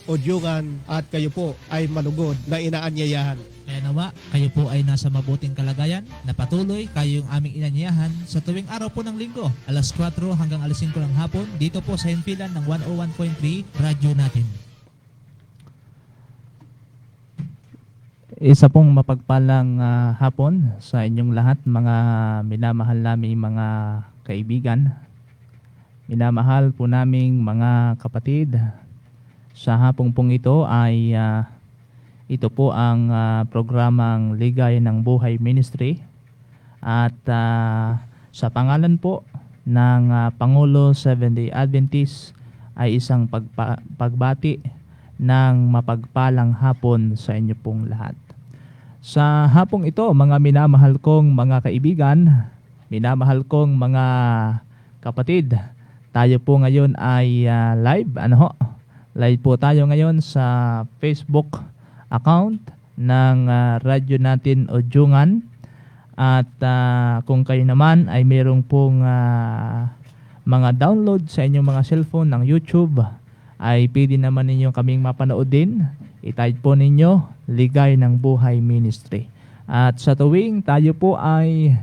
Odyugan at kayo po ay malugod na inaanyayahan. Kaya nawa, kayo po ay nasa mabuting kalagayan na patuloy kayong aming inanyayahan sa tuwing araw po ng linggo, alas 4 hanggang alas 5 ng hapon, dito po sa himpilan ng 101.3 Radyo Natin. Isa pong mapagpalang hapon sa inyong lahat, mga minamahal naming mga kaibigan. Minamahal po naming mga kapatid. Sa hapong pong ito ay ito po ang programang Ligay ng Buhay Ministry. At sa pangalan po ng Pangulo Seventh-day Adventist ay isang pagbati ng mapagpalang hapon sa inyo pong lahat. Sa hapong ito, mga minamahal kong mga kaibigan, minamahal kong mga kapatid, tayo po ngayon ay live. Live po tayo ngayon sa Facebook account ng Radyo Natin Odyugan. At kung kayo naman ay mayroong pong mga download sa inyong mga cellphone ng YouTube, ay pwede naman ninyo kaming mapanood din. I-type po ninyo Ligay ng Buhay Ministry. At sa tuwing tayo po ay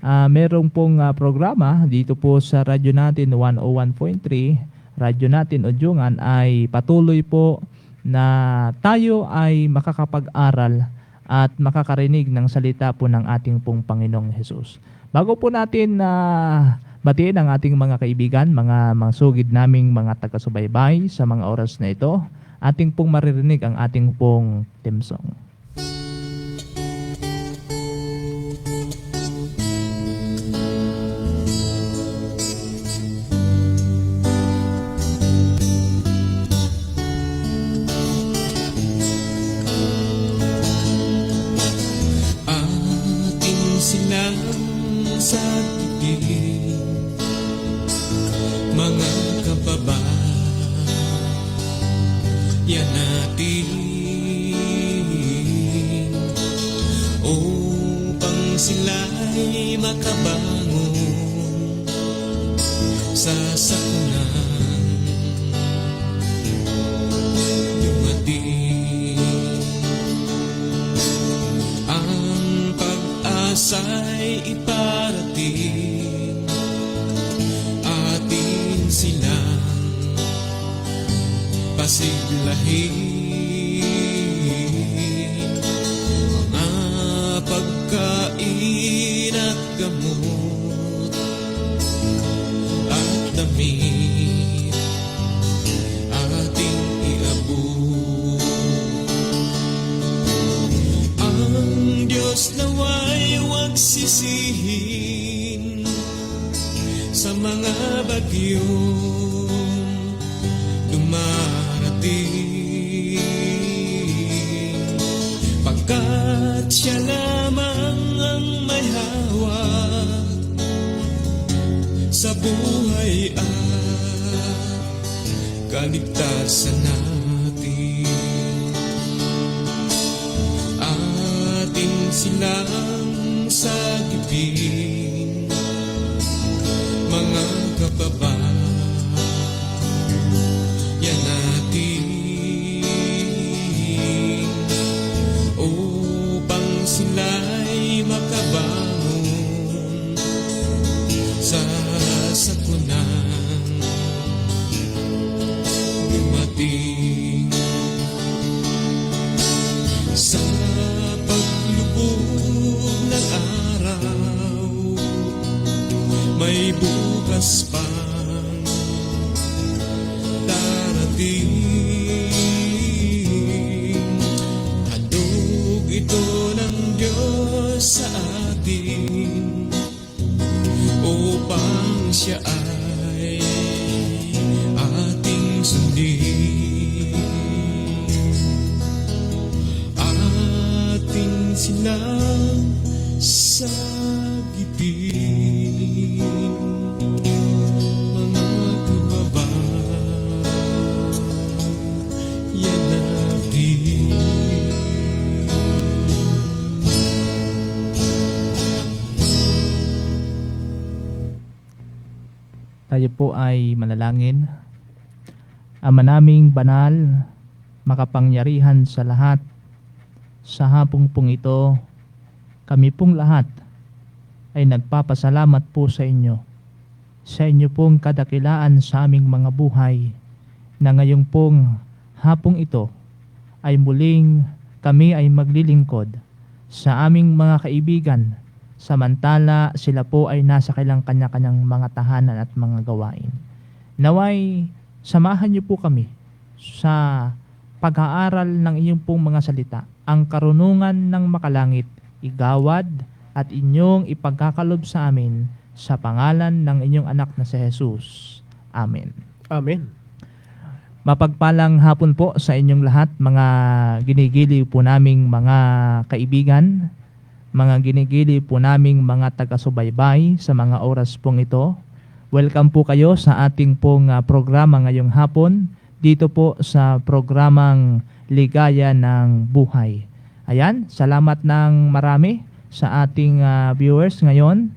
merong pong programa dito po sa Radyo Natin 101.3, Radyo Natin Odyugan, ay patuloy po na tayo ay makakapag-aral at makakarinig ng salita po ng ating pong Panginoong Hesus. Bago po natin batiin ang ating mga kaibigan, mga sugid naming mga taga-subaybay sa mga oras na ito, ating pong maririnig ang ating pong theme song. Ating silang sa titig, mga kababayan natin, upang sila'y makabangon sa sakunan. Dumating ang pag-asa'y iparating, atin silang pasiglahin, mga pagkain at gamot at damit ating iabot. Ang Diyos nawa'y huwag sisihin sa mga bagyong dumarating, pagkat siya lamang ang may hawak sa buhay at kaligtasan natin. Atin silang sagipin, mga kababayan natin, upang sila'y makabangon sa sakunan. Dumating sa paglubog ng araw, may bukas pa handog ito ng Diyos sa atin, upang siya ay ating sundin. Ating silang sagipin, mga kababayan natin. Tayo po ay manalangin. Ama naming banal, makapangyarihan sa lahat. Sa hapong pong ito, kami pong lahat ay nagpapasalamat po sa inyo. Sa inyo pong kadakilaan sa aming mga buhay, na ngayong pong hapong ito ay muling kami ay maglilingkod sa aming mga kaibigan, samantala sila po ay nasa kanya-kanyang mga tahanan at mga gawain. Naway, samahan niyo po kami sa pag-aaral ng inyong pong mga salita. Ang karunungan ng makalangit, igawad at inyong ipagkakalob sa amin sa pangalan ng inyong anak na si Jesus. Amen. Amen. Mapagpalang hapon po sa inyong lahat, mga ginigiliw po naming mga kaibigan, mga ginigiliw po naming mga taga-subaybay sa mga oras pong ito. Welcome po kayo sa ating pong programa ngayong hapon, dito po sa programang Ligaya ng Buhay. Ayan, salamat ng marami sa ating viewers ngayon.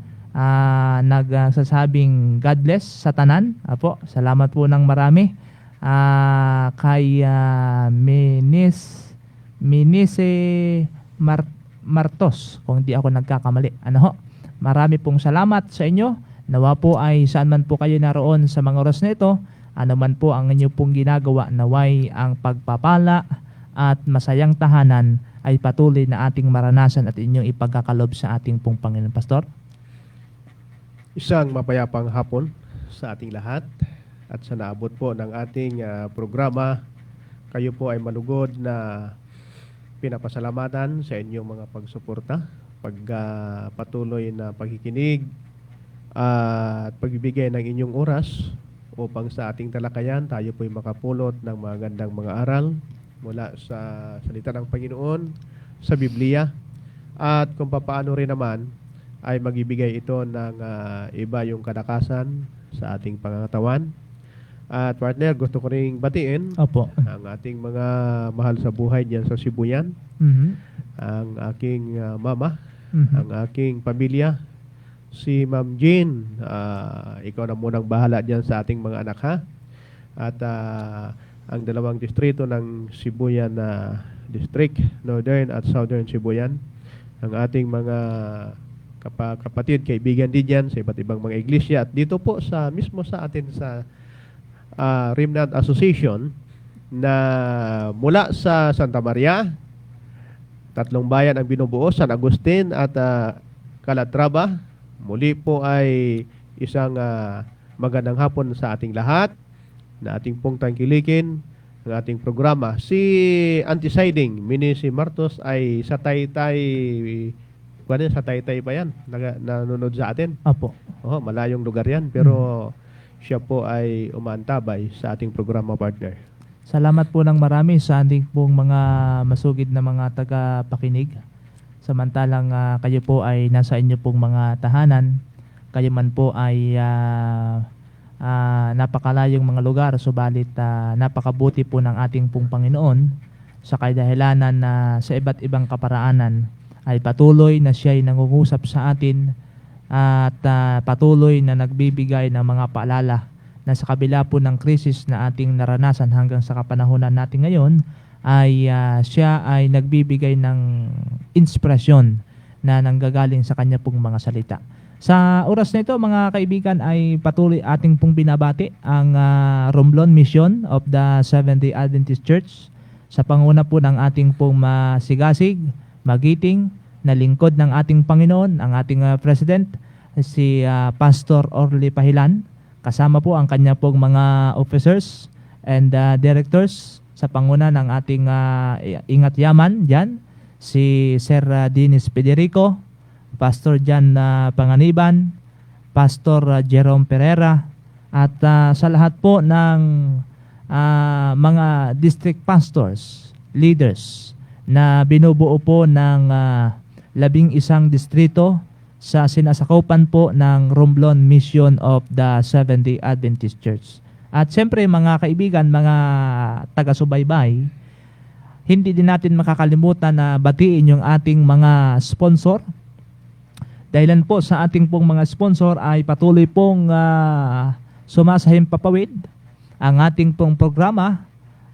Nagsasabing God bless sa tanan. Apo, salamat po ng marami. Kay Minise Martos, kung hindi ako nagkakamali. Marami pong salamat sa inyo. Nawa po ay saan man po kayo naroon sa mga oras na ito, ano man po ang inyo pong ginagawa, naway ang pagpapala at masayang tahanan ay patuloy na ating maranasan at inyong ipagkakalob sa ating pong Panginoon. Pastor? Isang mapayapang hapon sa ating lahat at sa naabot po ng ating programa. Kayo po ay malugod na pinapasalamatan sa inyong mga pagsuporta, patuloy na pagkikinig at pagbibigay ng inyong oras upang sa ating talakayan tayo po ay makapulot ng mga gandang mga aral mula sa salita ng Panginoon, sa Biblia, at kung paano rin naman ay magibigay ito ng iba yung kalakasan sa ating pangangatawan. At partner, gusto ko ring batiin Opo. ang ating mga mahal sa buhay diyan sa Sibuyan, ang aking mama, ang aking pamilya, si Ma'am Jean, ikaw na munang bahala diyan sa ating mga anak, ha? At ang dalawang distrito ng Sibuyan District, Northern at Southern Sibuyan, ang ating mga kapatid, kaibigan din dyan sa iba't ibang mga iglesia, at dito po mismo sa atin sa Remnant Association na mula sa Santa Maria, 3 bayan ang binubuo, San Agustin at Calatrava. Muli po ay isang magandang hapon sa ating lahat na ating pong tangkilikin ang ating programa. Si Antisiding, Minisi Martos ay sa Taytay, sa Taytay pa yan, nanonood sa atin. Opo. Malayong lugar yan, pero siya po ay umaantabay sa ating programa, partner. Salamat po ng marami sa ating pong mga masugid na mga taga-pakinig. Samantalang kayo po ay nasa inyo pong mga tahanan, kayo man po ay napakalayong mga lugar, subalit napakabuti po ng ating pong Panginoon sa kadahilanan na sa iba't ibang kaparaanan ay patuloy na siya ay nangungusap sa atin at patuloy na nagbibigay ng mga paalala na sa kabila po ng krisis na ating naranasan hanggang sa kapanahunan natin ngayon, ay siya ay nagbibigay ng inspirasyon na nanggagaling sa kanya pong mga salita. Sa oras na ito, mga kaibigan, ay patuloy ating pong binabati ang Romblon Mission of the Seventh-day Adventist Church sa panguna po ng ating pong masigasig, magiting na lingkod ng ating Panginoon, ang ating President, si Pastor Orly Pahilan. Kasama po ang kanya pong mga officers and directors sa panguna ng ating Ingat Yaman dyan, si Sir Dennis Federico, Pastor Jan Panganiban, Pastor Jerome Pereira, at sa lahat po ng mga district pastors, leaders na binubuo po ng 11 distrito sa sinasakupan po ng Romblon Mission of the Seventh-day Adventist Church. At siyempre mga kaibigan, mga taga-subaybay, hindi din natin makakalimutan na batiin yung ating mga sponsor. Dahilan po sa ating pong mga sponsor ay patuloy pong sumasahim papawid ang ating pong programa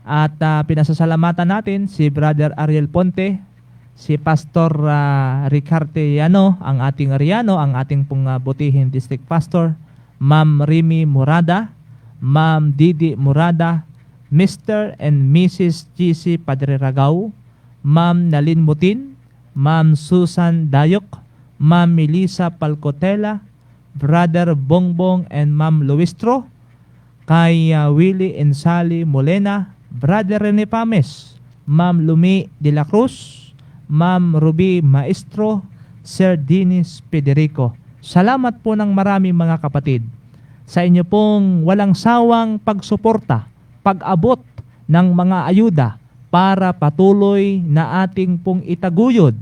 At pinasasalamatan natin si Brother Ariel Ponte, si Pastor Ricarte Yano, ang ating Ariano, ang ating pong Butihin District Pastor, Ma'am Rimi Murada, Ma'am Didi Murada, Mr. and Mrs. GC Padre Ragao, Ma'am Nalin Mutin, Ma'am Susan Dayok, Ma'am Melissa Palcotela, Brother Bongbong and Ma'am Luistro, kay Willie and Sally Molena, Brother Rene Pames, Ma'am Lumi de la Cruz, Ma'am Ruby Maestro, Sir Dennis Federico. Salamat po ng marami mga kapatid sa inyo pong walang sawang pagsuporta, pag-abot ng mga ayuda para patuloy na ating pong itaguyod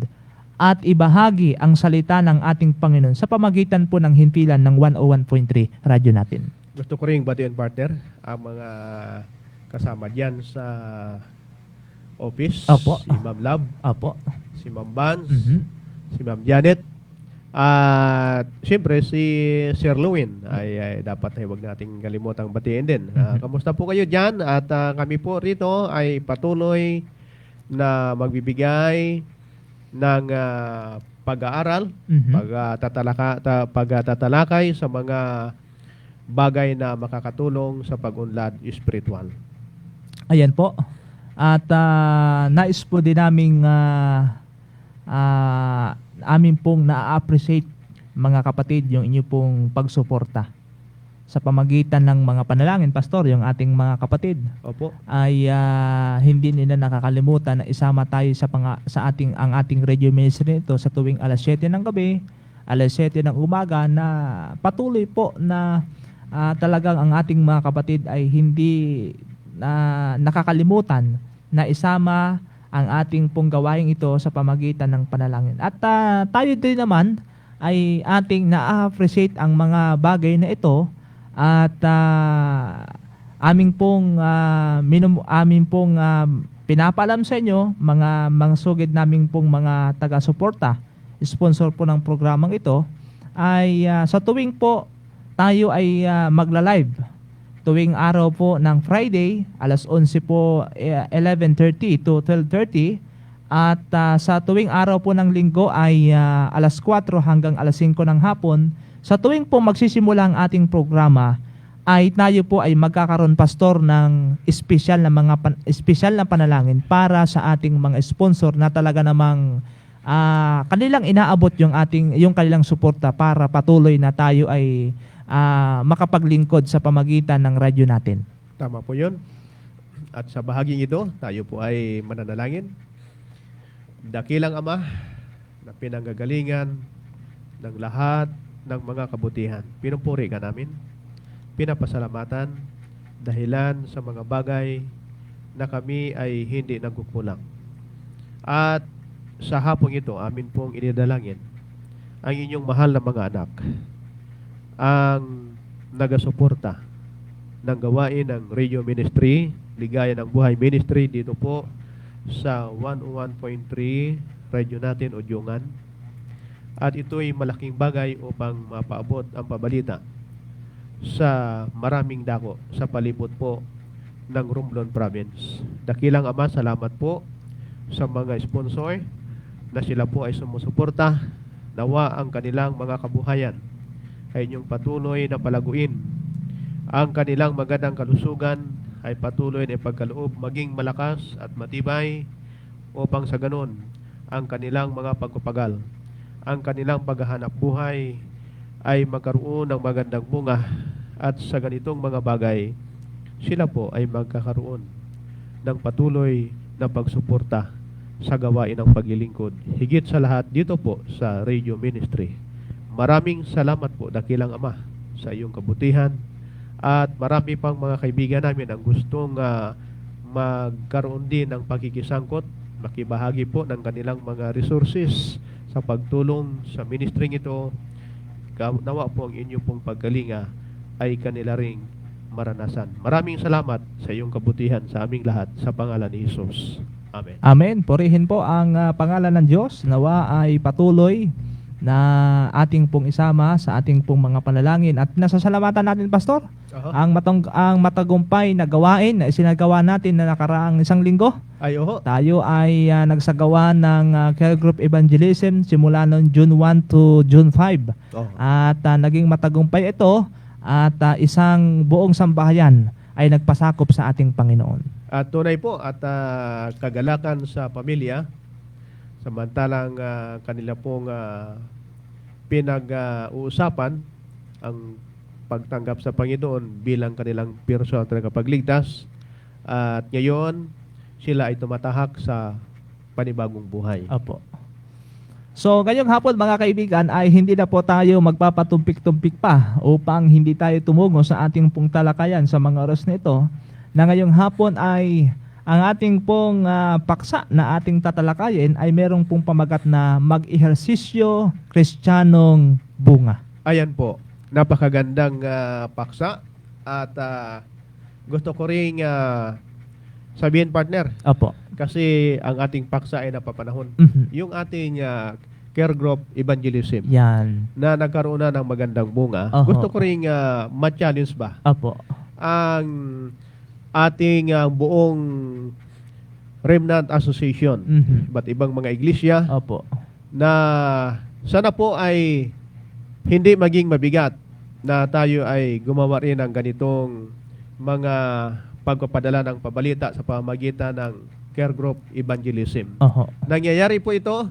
at ibahagi ang salita ng ating Panginoon sa pamagitan po ng himpilan ng 101.3 radyo natin. Gusto ko rin batiin, partner, ang mga kasama diyan sa office. Opo. Si Ma'am Lab, Opo. si Ma'am Vance, Mhm. si Ma'am Janet, at siyempre si Sir Lewin ay dapat ay huwag nating kalimutang batiin din. Kamusta po kayo dyan? At kami po rito ay patuloy na magbibigay ng pag-aaral, Mhm. pagtatalakay sa mga bagay na makakatulong sa pag-unlad spiritual. Ayan po. At nais po din naming amin pong na-appreciate mga kapatid yung inyo pong pagsuporta sa pamagitan ng mga panalangin, Pastor, yung ating mga kapatid Opo. ay hindi nila nakakalimutan na isama tayo sa ating radio ministry nito sa tuwing alas 7 ng gabi, alas 7 ng umaga, na patuloy po na talagang ang ating mga kapatid ay hindi nakakalimutan na isama ang ating pong gawain ito sa pamagitan ng panalangin. At tayo din naman ay ating na-appreciate ang mga bagay na ito at aming pong pinapaalam sa inyo, mga sugid naming pong mga taga-suporta, sponsor po ng programang ito, ay sa tuwing po tayo ay magla-live tuwing araw po ng Friday, alas 11 po, 11:30 to 12:30, at sa tuwing araw po ng Linggo ay alas 4 hanggang alas 5 ng hapon. Sa tuwing po magsisimula ang ating programa, ay tayo po ay magkakaroon, Pastor, ng espesyal na panalangin para sa ating mga sponsor na talaga namang kanilang inaabot yung kanilang suporta para patuloy na tayo ay makapaglingkod sa pamagitan ng radyo natin. Tama po yun. At sa bahaging ito, tayo po ay mananalangin. Dakilang Ama na pinanggagalingan ng lahat ng mga kabutihan. Pinumpuri ka namin. Pinapasalamatan dahilan sa mga bagay na kami ay hindi nagkukulang. At sa hapong ito, amin pong inidalangin ang inyong mahal na mga anak, ang nagasuporta ng gawain ng Radio Ministry, Ligaya ng Buhay Ministry dito po sa 101.3 radyo natin, Udyungan. At ito'y malaking bagay upang mapaabot ang pabalita sa maraming dako sa palibot po ng Romblon Province. Dakilang Ama, salamat po sa mga sponsor na sila po ay sumusuporta. Nawa ang kanilang mga kabuhayan ay inyong patuloy na palaguin. Ang kanilang magandang kalusugan ay patuloy na ipagkaloob maging malakas at matibay upang sa ganon ang kanilang mga pagpapagal, ang kanilang paghahanap buhay ay magkaroon ng magandang bunga, at sa ganitong mga bagay sila po ay magkakaroon ng patuloy na pagsuporta sa gawain ng paglilingkod. Higit sa lahat dito po sa Radio Ministry. Maraming salamat po, dakilang Ama, sa iyong kabutihan, at marami pang mga kaibigan namin ang gustong magkaroon din ng pakikisangkot, makibahagi po ng kanilang mga resources sa pagtulong sa ministry ito. Nawa po ang inyong pong pagkalinga ay kanila ring maranasan. Maraming salamat sa iyong kabutihan sa aming lahat sa pangalan ni Jesus. Amen. Amen. Purihin po ang pangalan ng Diyos. Nawa ay patuloy na ating pong isama sa ating pong mga panalangin. At nasasalamatan natin, Pastor, ang matagumpay na gawain na isinagawa natin na nakaraang isang linggo. Ay, oho. Tayo ay nagsagawa ng care group evangelism simula noong June 1 to June 5. Oh. At naging matagumpay ito at isang buong sambahayan ay nagpasakop sa ating Panginoon. At tunay po at kagalakan sa pamilya, samantalang kanila pong pinag-uusapan ang pagtanggap sa Panginoon bilang kanilang personal na kapagligtas. At ngayon, sila ay tumatahak sa panibagong buhay. Opo. So, ngayong hapon mga kaibigan ay hindi na po tayo magpapatumpik-tumpik pa upang hindi tayo tumungo sa ating pong talakayan sa mga oras na ito, na ngayong hapon ay ang ating pong paksa na ating tatalakayin ay merong pong pamagat na mag-ehersisyo Kristiyanong bunga. Ayan po, napakagandang paksa at gusto ko ring sabihin, partner, Opo. kasi ang ating paksa ay napapanahon. Mhm. Yung ating care group evangelism Yan. na nagkaroon na ng magandang bunga, Oho. gusto ko ring ma-challenge ba Opo. ang ating buong Remnant Association, Mhm. iba't ibang mga iglesia, Opo. na sana po ay hindi maging mabigat na tayo ay gumawa rin ng ganitong mga pagpapadala ng pabalita sa pamamagitan ng care group evangelism. Oho. Nangyayari po ito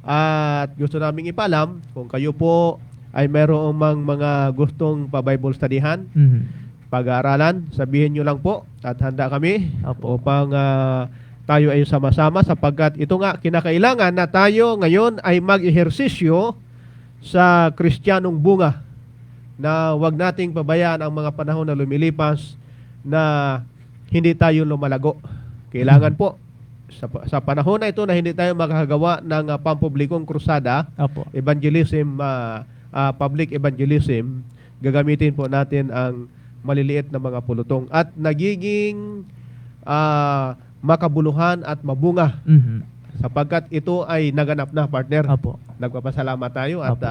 at gusto naming ipalam kung kayo po ay mayroong mga gustong pa-Bible studyhan, Mhm. pag-aaralan, sabihin nyo lang po at handa kami Opo. upang tayo ay sama-sama, sapagkat ito nga kinakailangan na tayo ngayon ay mag-ehersisyo sa Kristiyanong bunga, na wag nating pabayaan ang mga panahon na lumilipas na hindi tayo lumalago. Kailangan po sa panahon na ito na hindi tayo makakagawa ng pampublikong krusada, Opo. evangelism, public evangelism, gagamitin po natin ang maliliit na mga pulutong at nagiging makabuluhan at mabunga, Mhm. sapagkat ito ay naganap na, partner. Opo. Nagpapasalamat tayo at Opo.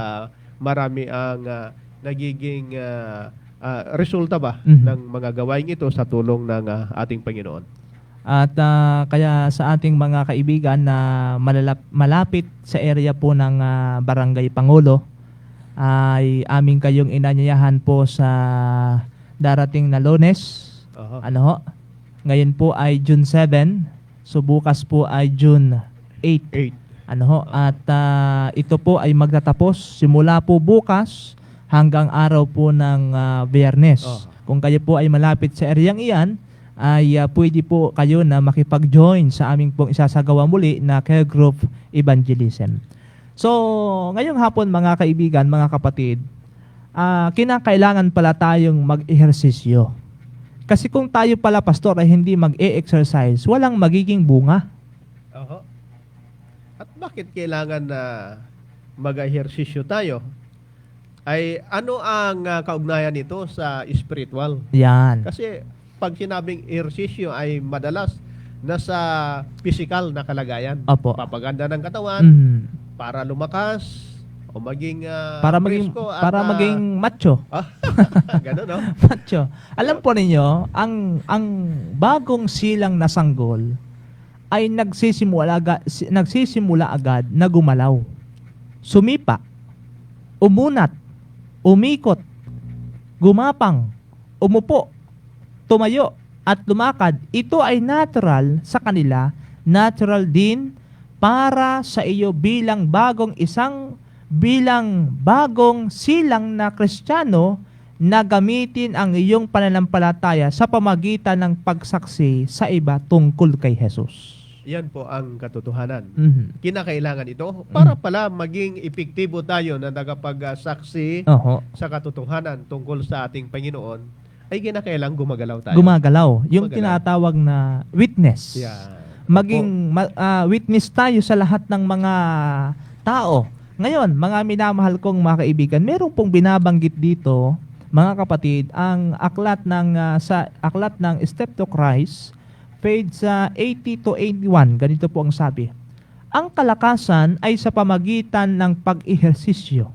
marami ang nagiging resulta ba Mhm. ng mga gawain ito sa tulong ng ating Panginoon. At kaya sa ating mga kaibigan na malapit sa area po ng Barangay Pangulo, ay aming kayong inanyayahan po sa darating na Lunes. Aha. Ano ho? Ngayon po ay June 7, so bukas po ay June 8. 8. Ano ho? At ito po ay magtatapos simula po bukas hanggang araw po ng Biyernes. Oh. Kung kayo po ay malapit sa areang iyan, ay pwede po kayo na makipag-join sa aming pong isasagawa muli na care group evangelism. So, ngayong hapon mga kaibigan, mga kapatid, kinakailangan pala tayong mag-ehersisyo. Kasi kung tayo pala, pastor, ay hindi mag-e-exercise, walang magiging bunga. Aha. At bakit kailangan na mag-ehersisyo tayo? Ay ano ang kaugnayan nito sa spiritual? Yan. Kasi pag sinabing ehersisyo ay madalas nasa physical na kalagayan. Opo. Papaganda ng katawan, Mhm. para lumakas o maging Para maging presko at, para maging macho. gano'n, no? Macho. Alam po ninyo, ang bagong silang na sanggol ay nagsisimula agad na gumalaw. Sumipa, umunat, umikot, gumapang, umupo, tumayo, at lumakad. Ito ay natural sa kanila, natural din para sa iyo bilang bagong silang na Kristiyano na gamitin ang iyong pananampalataya sa pamagitan ng pagsaksi sa iba tungkol kay Jesus. Yan po ang katotohanan. Mhm. Kinakailangan ito para pala maging epektibo tayo na nagapagsaksi Oho. sa katotohanan tungkol sa ating Panginoon, ay kinakailangan gumagalaw tayo. Gumagalaw. Yung Gumagalaw. tinatawag na witness. Yan. Maging witness tayo sa lahat ng mga tao. Ngayon, mga minamahal kong mga kaibigan, meron pong binabanggit dito, mga kapatid, ang aklat ng Step to Christ, page 80 to 81. Ganito po ang sabi. Ang kalakasan ay sa pamagitan ng pag-ehersisyo.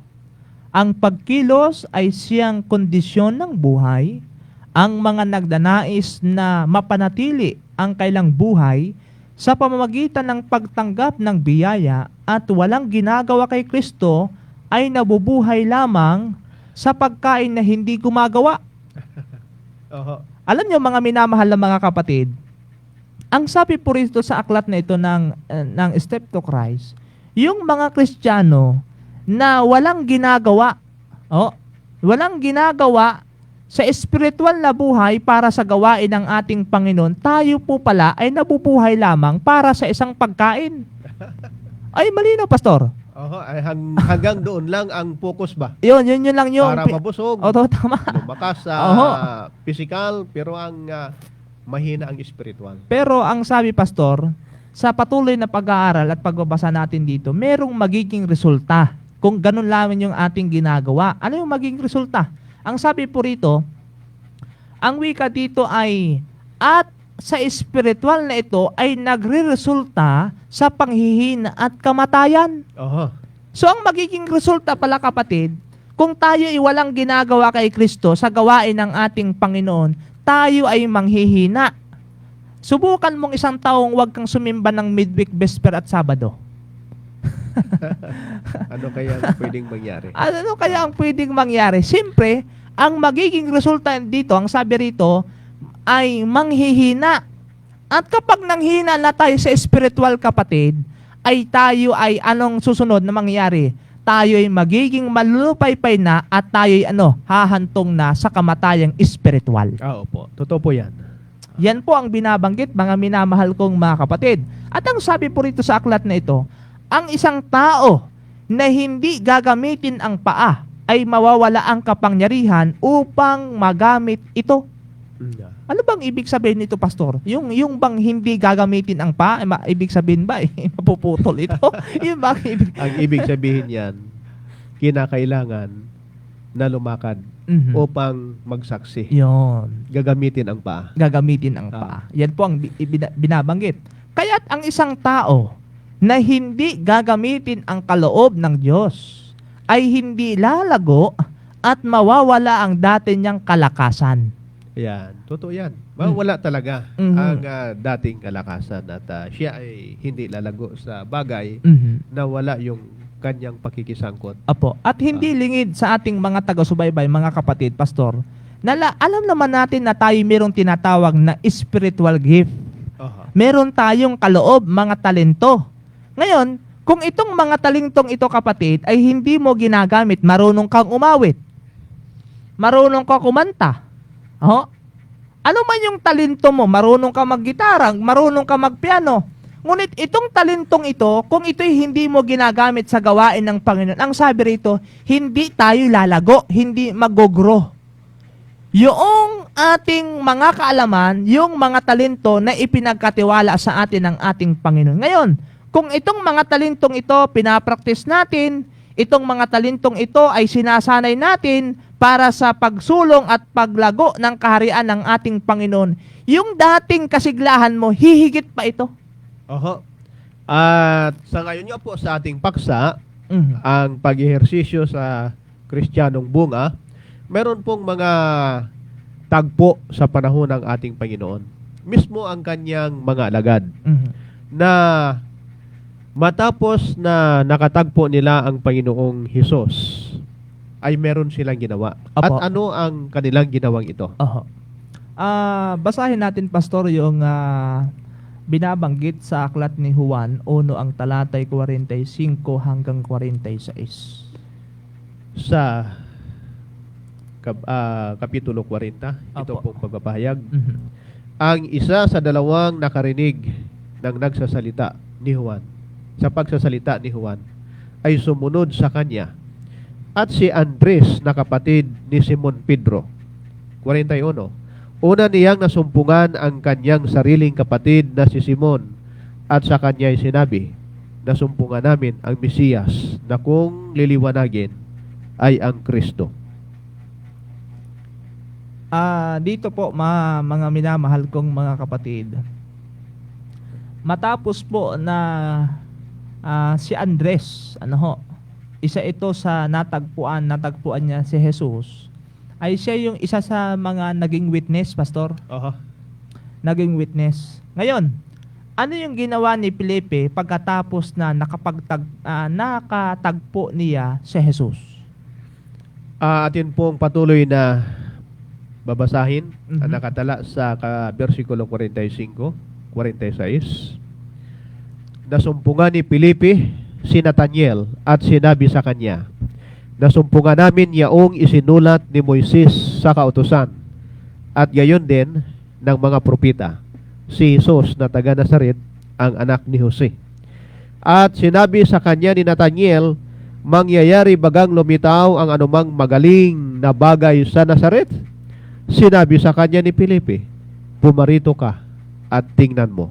Ang pagkilos ay siyang kondisyon ng buhay. Ang mga nagdanais na mapanatili ang kailang buhay sa pamamagitan ng pagtanggap ng biyaya at walang ginagawa kay Kristo ay nabubuhay lamang sa pagkain na hindi gumagawa. Oho. Alam niyo mga minamahal na mga kapatid, ang sabi po rito sa aklat na ito ng Step to Christ, yung mga Kristiyano na walang ginagawa, walang ginagawa sa espiritual na buhay para sa gawain ng ating Panginoon, tayo po pala ay nabubuhay lamang para sa isang pagkain. Ay, malinaw, Pastor. Oho, ay hanggang doon lang ang focus ba? Yun lang yung... Para mabusog, tama. lumakas sa Oho. physical, pero ang mahina ang spiritual. Pero ang sabi, Pastor, sa patuloy na pag-aaral at pagbabasa natin dito, merong magiging resulta kung ganun lamang yung ating ginagawa. Ano yung magiging resulta? Ang sabi po rito, ang wika dito ay, at sa espiritual na ito ay nagre-resulta sa panghihina at kamatayan. Oho. So ang magiging resulta pala kapatid, kung tayo ay walang ginagawa kay Kristo sa gawain ng ating Panginoon, tayo ay manghihina. Subukan mong isang taong huwag kang sumimba ng midweek, vesper at Sabado. Ano kaya ang pwedeng mangyari? Ano kaya ang pwedeng mangyari? Siyempre, ang magiging resulta dito, ang sabi rito, ay manghihina. At kapag nanghina na tayo sa spiritual kapatid, ay tayo ay anong susunod na mangyayari? Tayo ay magiging malulupaypay na at tayo ay hahantong na sa kamatayang espiritual. Opo. Totoo po yan. Yan po ang binabanggit, mga minamahal kong mga kapatid. At ang sabi po rito sa aklat na ito, ang isang tao na hindi gagamitin ang paa ay mawawala ang kapangyarihan upang magamit ito. Ano bang ibig sabihin nito, Pastor? Yung bang hindi gagamitin ang paa, ibig sabihin ba mapuputol ito? Yung bang Ang ibig sabihin yan, kinakailangan na lumakad upang magsaksi. Yon. Gagamitin ang paa. Gagamitin ang paa. Yan po ang binabanggit. Kaya't ang isang tao na hindi gagamitin ang kaloob ng Diyos ay hindi lalago at mawawala ang dati niyang kalakasan. Yan. Totoo yan. Wala talaga ang dating kalakasan at siya ay hindi lalago sa bagay na wala yung kanyang pakikisangkot. Apo. At hindi lingid sa ating mga taga-subaybay, mga kapatid, Pastor, alam naman natin na tayo mayroong tinatawag na spiritual gift. Meron tayong kaloob, mga talento. Ngayon, kung itong mga talentong ito, kapatid, ay hindi mo ginagamit, marunong kang umawit, marunong kang kumanta, ano man yung talento mo, marunong ka mag-gitara, marunong ka mag-piano. Ngunit itong talentong ito, kung ito'y hindi mo ginagamit sa gawain ng Panginoon, ang sabi rito, hindi tayo lalago, hindi mag-grow. Yung ating mga kaalaman, yung mga talento na ipinagkatiwala sa atin ng ating Panginoon. Ngayon, kung itong mga talentong ito pinapraktis natin, itong mga talentong ito ay sinasanay natin para sa pagsulong at paglago ng kaharian ng ating Panginoon, yung dating kasiglahan mo, hihigit pa ito. Oho. At sa ngayon nga po sa ating paksa, ang pag-ehersisyo sa Kristiyanong bunga, meron pong mga tagpo sa panahon ng ating Panginoon. Mismo ang kanyang mga alagad na matapos na nakatagpo nila ang Panginoong Hesus, ay meron silang ginawa. Opo. At ano ang kanilang ginawang ito? Basahin natin, Pastor, yung binabanggit sa aklat ni Juan, 1 ang talatay 45 hanggang 46. Sa Kapitulo 40, ito Opo. pong pagpapahayag. Ang isa sa dalawang nakarinig ng nagsasalita ni Juan, sa pagsasalita ni Juan, ay sumunod sa kanya, at si Andres na kapatid ni Simon Pedro. 41. Una niyang nasumpungan ang kanyang sariling kapatid na si Simon, at sa kanya'y sinabi, nasumpungan namin ang Mesiyas na kung liliwanagin ay ang Kristo. Dito po, mga minamahal kong mga kapatid, matapos po na si Andres, ano ho, isa ito sa natagpuan niya si Jesus, ay siya yung isa sa mga naging witness, Pastor. Oho. Naging witness. Ngayon, ano yung ginawa ni Felipe pagkatapos na nakatagpo niya si Jesus? Atin pong patuloy na babasahin ang Mhm. nakatala sa versikulo 45, 46. Nasumpungan ni Felipe si Nathaniel at sinabi sa kanya, nasumpungan namin yaong isinulat ni Moises sa kautusan at gayon din ng mga propeta, si Jesus na taga Nazaret, ang anak ni Jose. At sinabi sa kanya ni Nathaniel, mangyayari bagang lumitaw ang anumang magaling na bagay sa Nazaret? Sinabi sa kanya ni Felipe, pumarito ka at tingnan mo.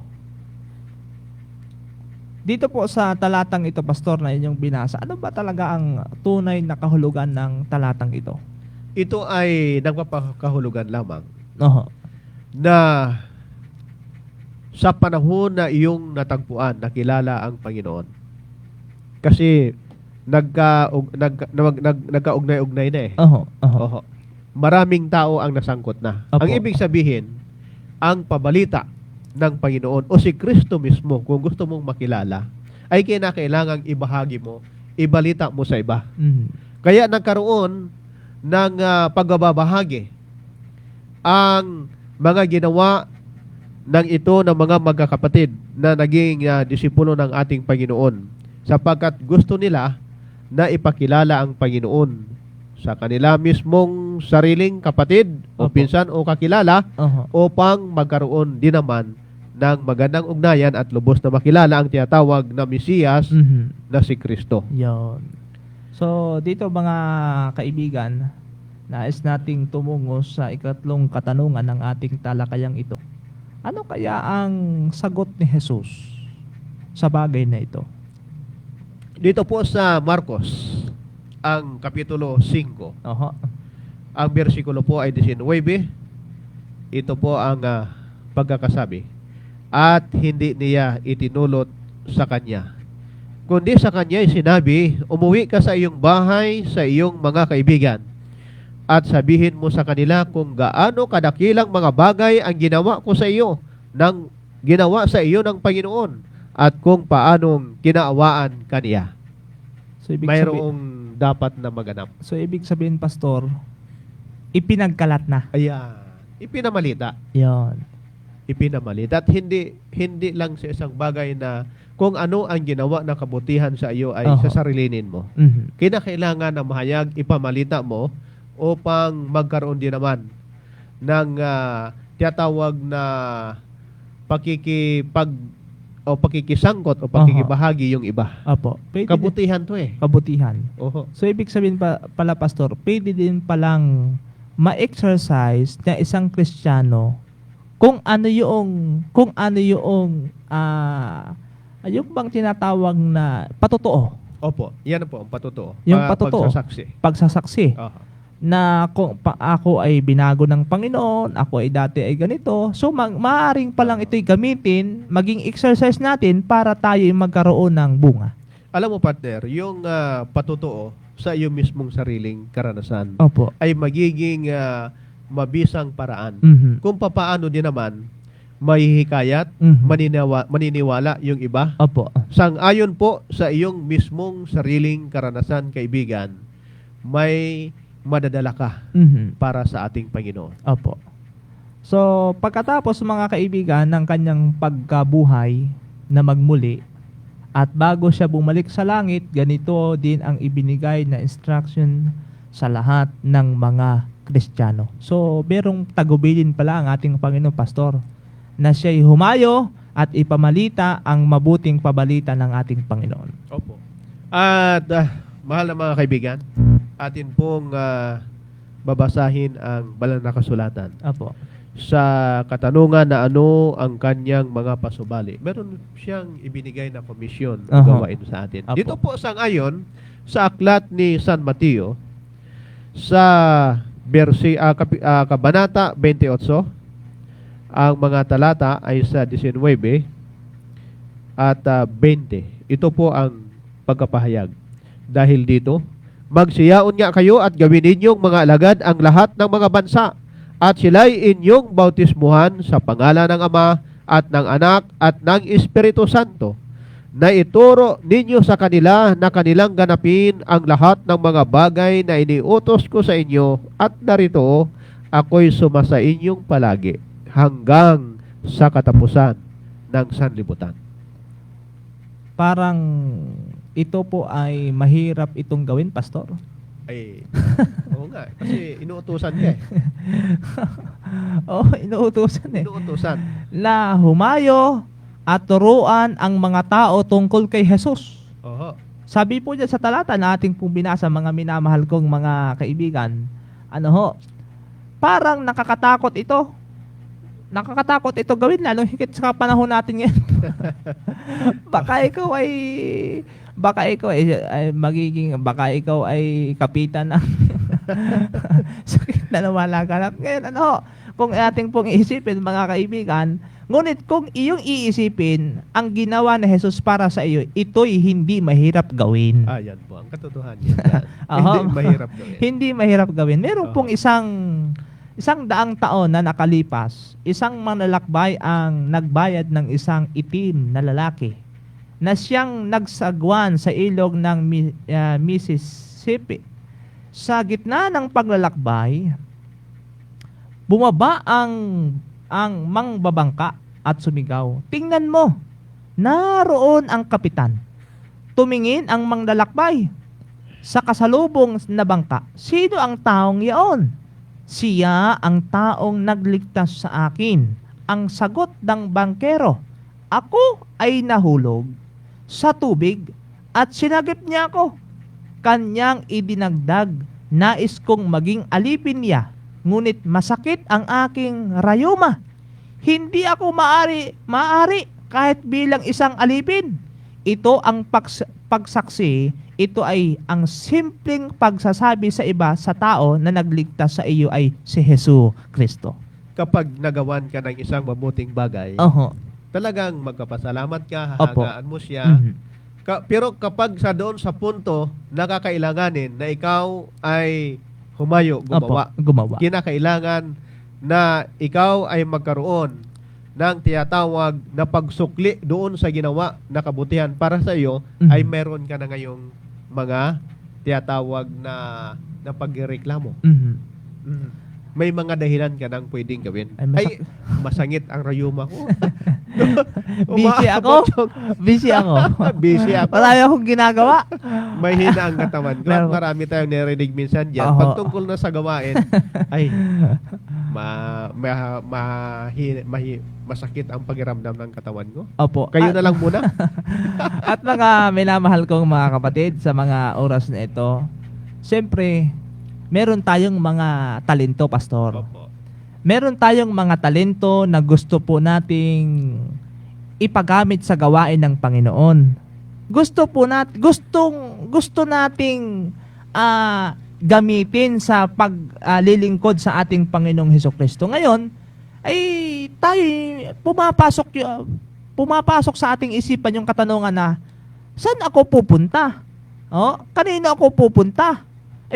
Dito po sa talatang ito, Pastor, na inyong binasa, ano ba talaga ang tunay na kahulugan ng talatang ito? Ito ay nagpapakahulugan lamang Oho. na sa panahon na iyong natagpuan, nakilala ang Panginoon. Kasi nagkaugnay-ugnay na eh. Oho. Oho. Oho. Maraming tao ang nasangkot na. Opo. Ang ibig sabihin, ang pabalita ng Panginoon o si Kristo mismo, kung gusto mong makilala, ay kinakailangang ibahagi mo, ibalita mo sa iba. Mhm. Kaya nagkaroon ng pagbabahagi ang mga ginawa ng ito ng mga magkakapatid na naging disipulo ng ating Panginoon, sapagkat gusto nila na ipakilala ang Panginoon sa kanila mismong sariling kapatid o Opo. pinsan o kakilala Oho. upang magkaroon din naman ng magandang ugnayan at lubos na makilala ang tinatawag na Mesiyas Mhm. na si Kristo. Yon. So, dito mga kaibigan, nais nating tumungo sa ikatlong katanungan ng ating talakayang ito. Ano kaya ang sagot ni Jesus sa bagay na ito? Dito po sa Marcos, ang Kapitulo 5, Oho. ang bersikulo po ay 19. Ito po ang pagkakasabi. At hindi niya itinulot sa kanya, kundi sa kanya ay sinabi, umuwi ka sa iyong bahay, sa iyong mga kaibigan, at sabihin mo sa kanila kung gaano kadakilang mga bagay ang ginawa ko sa iyo, ginawa sa iyo ng Panginoon, at kung paanong kinaawaan kaniya. So, Mayroong dapat na maganap. ibig sabihin, Pastor, ipinagkalat na. Ayan, ipinamalita. Yon. Ipinamalit. At hindi lang sa isang bagay na kung ano ang ginawa ng kabutihan sa iyo ay Oho. sasarilinin mo. Mhm. Kinakailangan na mahayag, ipamalita mo upang magkaroon din naman ng tiyatawag na pakikisangkot o pakikibahagi yung iba. Opo. Pwede din- Kabutihan to eh. kabutihan. Oho. So, ibig sabihin pala, Pastor, pwede din palang ma-exercise na isang Kristiyano kung ano yung yung bang tinatawag na patotoo, Opo. Yan po ang patotoo. Yung patotoo. Pagsasaksi. pagsasaksi Oho. na kung ako ay binago ng Panginoon, ako ay dati ay ganito. So, maaaring palang ito'y gamitin, maging exercise natin para tayo magkaroon ng bunga. Alam mo, partner, yung patotoo sa iyo mismong sariling karanasan Opo. ay magiging mabisang paraan Mhm. kung papaano din naman mahihikayat, Mhm. maniniwala yung iba. Opo. Sang-ayon po sa iyong mismong sariling karanasan, kaibigan, may madadala ka Mhm. para sa ating Panginoon. Opo. So, pagkatapos mga kaibigan ng kanyang pagkabuhay na magmuli at bago siya bumalik sa langit, ganito din ang ibinigay na instruction sa lahat ng mga Kristiyano. So, merong tagubilin pala ang ating Panginoon, Pastor, na siya'y humayo at ipamalita ang mabuting pabalita ng ating Panginoon. Opo. At mahal na mga kaibigan, atin pong babasahin ang banal na kasulatan Opo. sa katanungan na ano ang kanyang mga pasubali. Meron siyang ibinigay na komisyon na Aha. gawain sa atin. Apo. Dito po sang-ayon sa aklat ni San Mateo sa kabanata 28, ang mga talata ay sa 19 at 20. Ito po ang pagkapahayag. Dahil dito, magsiyaon nga kayo at gawin ninyong mga alagad ang lahat ng mga bansa at sila'y inyong bautismuhan sa pangalan ng Ama at ng Anak at ng Espiritu Santo, na ituro ninyo sa kanila na kanilang ganapin ang lahat ng mga bagay na iniutos ko sa inyo, at narito ako'y sumasa inyong palagi hanggang sa katapusan ng sanlibutan. Parang ito po ay mahirap itong gawin, Pastor. Ay, oo nga, kasi inuutusan ka eh. Oh, inuutosan eh. Inuutusan. Na humayo at turuan ang mga tao tungkol kay Jesus. Oho. Sabi po dyan sa talata na ating pong binasa, mga minamahal kong mga kaibigan, parang nakakatakot ito. Nakakatakot ito gawin, lalong higit sa panahon natin ngayon. baka ikaw ay kapitan ng sakit na lumalaganap. Ngayon, kung ating pong iisipin, mga kaibigan, ngunit kung iyong iisipin ang ginawa ni Jesus para sa iyo, ito'y hindi mahirap gawin. Yan po, ang katotohanan yan. Aha. Hindi mahirap gawin. Hindi mahirap gawin. Meron pong isang daang taon na nakalipas, isang manlalakbay ang nagbayad ng isang itim na lalaki na siyang nagsagwan sa ilog ng Mississippi. Sa gitna ng paglalakbay, bumaba ang mangbabangka at sumigaw, "Tingnan mo, naroon ang kapitan." Tumingin ang manglalakbay sa kasalubong na bangka. Sino ang taong iyon? Siya ang taong nagligtas sa akin. Ang sagot ng bangkero, "Ako ay nahulog sa tubig at sinagip niya ako." Kanyang idinagdag, "Nais kong maging alipin niya, ngunit masakit ang aking rayuma. Hindi ako maaari kahit bilang isang alipin." Ito ang pagsaksi. Ito ay ang simpleng pagsasabi sa iba, sa tao na nagligtas sa iyo ay si Hesus Kristo. Kapag nagawan ka ng isang mabuting bagay, talagang magpapasalamat ka, hahangaan mo siya. Pero kapag doon sa punto nakakailanganin na ikaw ay humayo, gumawa. Kinakailangan na ikaw ay magkaroon ng tiyatawag na pagsukli doon sa ginawa na kabutihan para sa iyo, ay meron ka na ngayong mga tiyatawag na pagreklamo. May mga dahilan ka nang pwedeng gawin. Ay, masangit ang rayuma ko. Busy ako. Busy ako. Marami akong ginagawa. May hina ang katawan ko. Marami tayong narinig minsan dyan. Pag tungkol na sa gawain, ay, masakit ang pakiramdam ng katawan ko. Opo. Kayo na lang muna. At mga minamahal kong mga kapatid, sa mga oras na ito, siyempre, meron tayong mga talento, Pastor. Opo. Meron tayong mga talento na gusto po nating ipagamit sa gawain ng Panginoon. Gusto nating gamitin sa paglilingkod sa ating Panginoong Hesukristo. Ngayon, ay tayo pumapasok sa ating isipan yung katanungan na, saan ako pupunta? Kanino ako pupunta?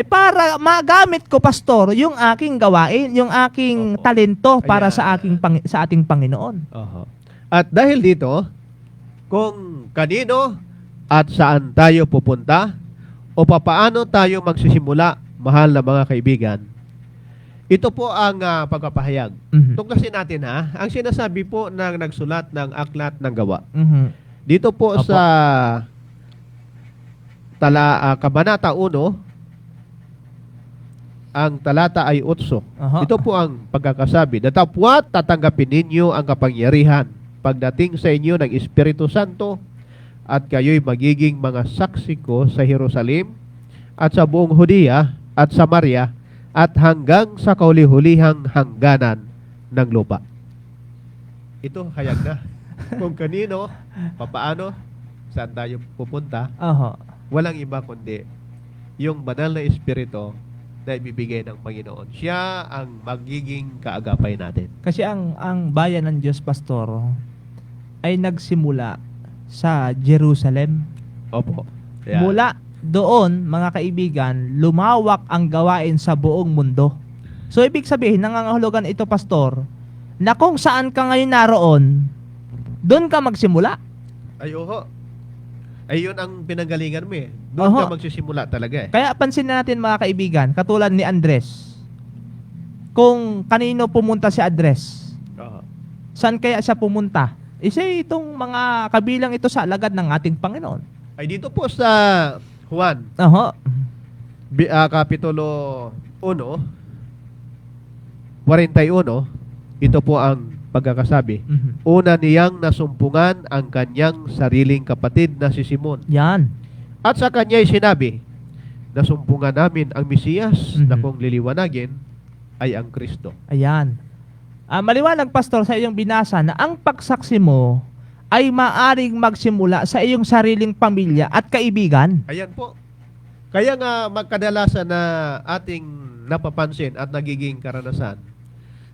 Para magamit ko, Pastor, yung aking gawain, yung aking talento para sa ating Panginoon. At dahil dito, kung kanino at saan tayo pupunta o papaano tayo magsisimula, mahal na mga kaibigan, ito po ang pagpapahayag. Tuklasin natin ang sinasabi po ng nagsulat ng Aklat ng Gawa. Dito po sa Kabanata 1, ang talata ay 8. Ito po ang pagkakasabi. "Datapwat tatanggapin ninyo ang kapangyarihan pagdating sa inyo ng Espiritu Santo, at kayo'y magiging mga saksi ko sa Jerusalem at sa buong Judea at Samaria at hanggang sa kauli-hulihang hangganan ng lupa." Ito, hayag na. Kung kanino, papaano, saan tayo pupunta, walang iba kundi yung banal na Espiritu na ibibigay ng Panginoon. Siya ang magiging kaagapay natin. Kasi ang bayan ng Diyos, Pastor, ay nagsimula sa Jerusalem. Opo. Yan. Mula doon, mga kaibigan, lumawak ang gawain sa buong mundo. So, ibig sabihin, nangangahulugan ito, Pastor, na kung saan ka ngayon naroon, doon ka magsimula. Ay, oho. Ay, yun ang pinanggalingan mo eh. Doon Oho. ka magsisimula talaga eh. Kaya pansin natin, mga kaibigan, katulad ni Andres, kung kanino pumunta si Andres, Oho. saan kaya siya pumunta? Isa itong mga kabilang ito sa alagad ng ating Panginoon. Ay, dito po sa Juan, Oho. Kapitulo 1, 41, ito po ang pagkakasabi. Mhm. Una niyang nasumpungan ang kanyang sariling kapatid na si Simon. Yan. At sa kanya'y sinabi, nasumpungan namin ang Mesiyas na Mhm. kung liliwanagin ay ang Kristo. Ayan. Maliwanag, Pastor, sa iyong binasa na ang pagsaksi mo ay maaring magsimula sa iyong sariling pamilya at kaibigan. Ayan po. Kaya nga magkadalasan na ating napapansin at nagiging karanasan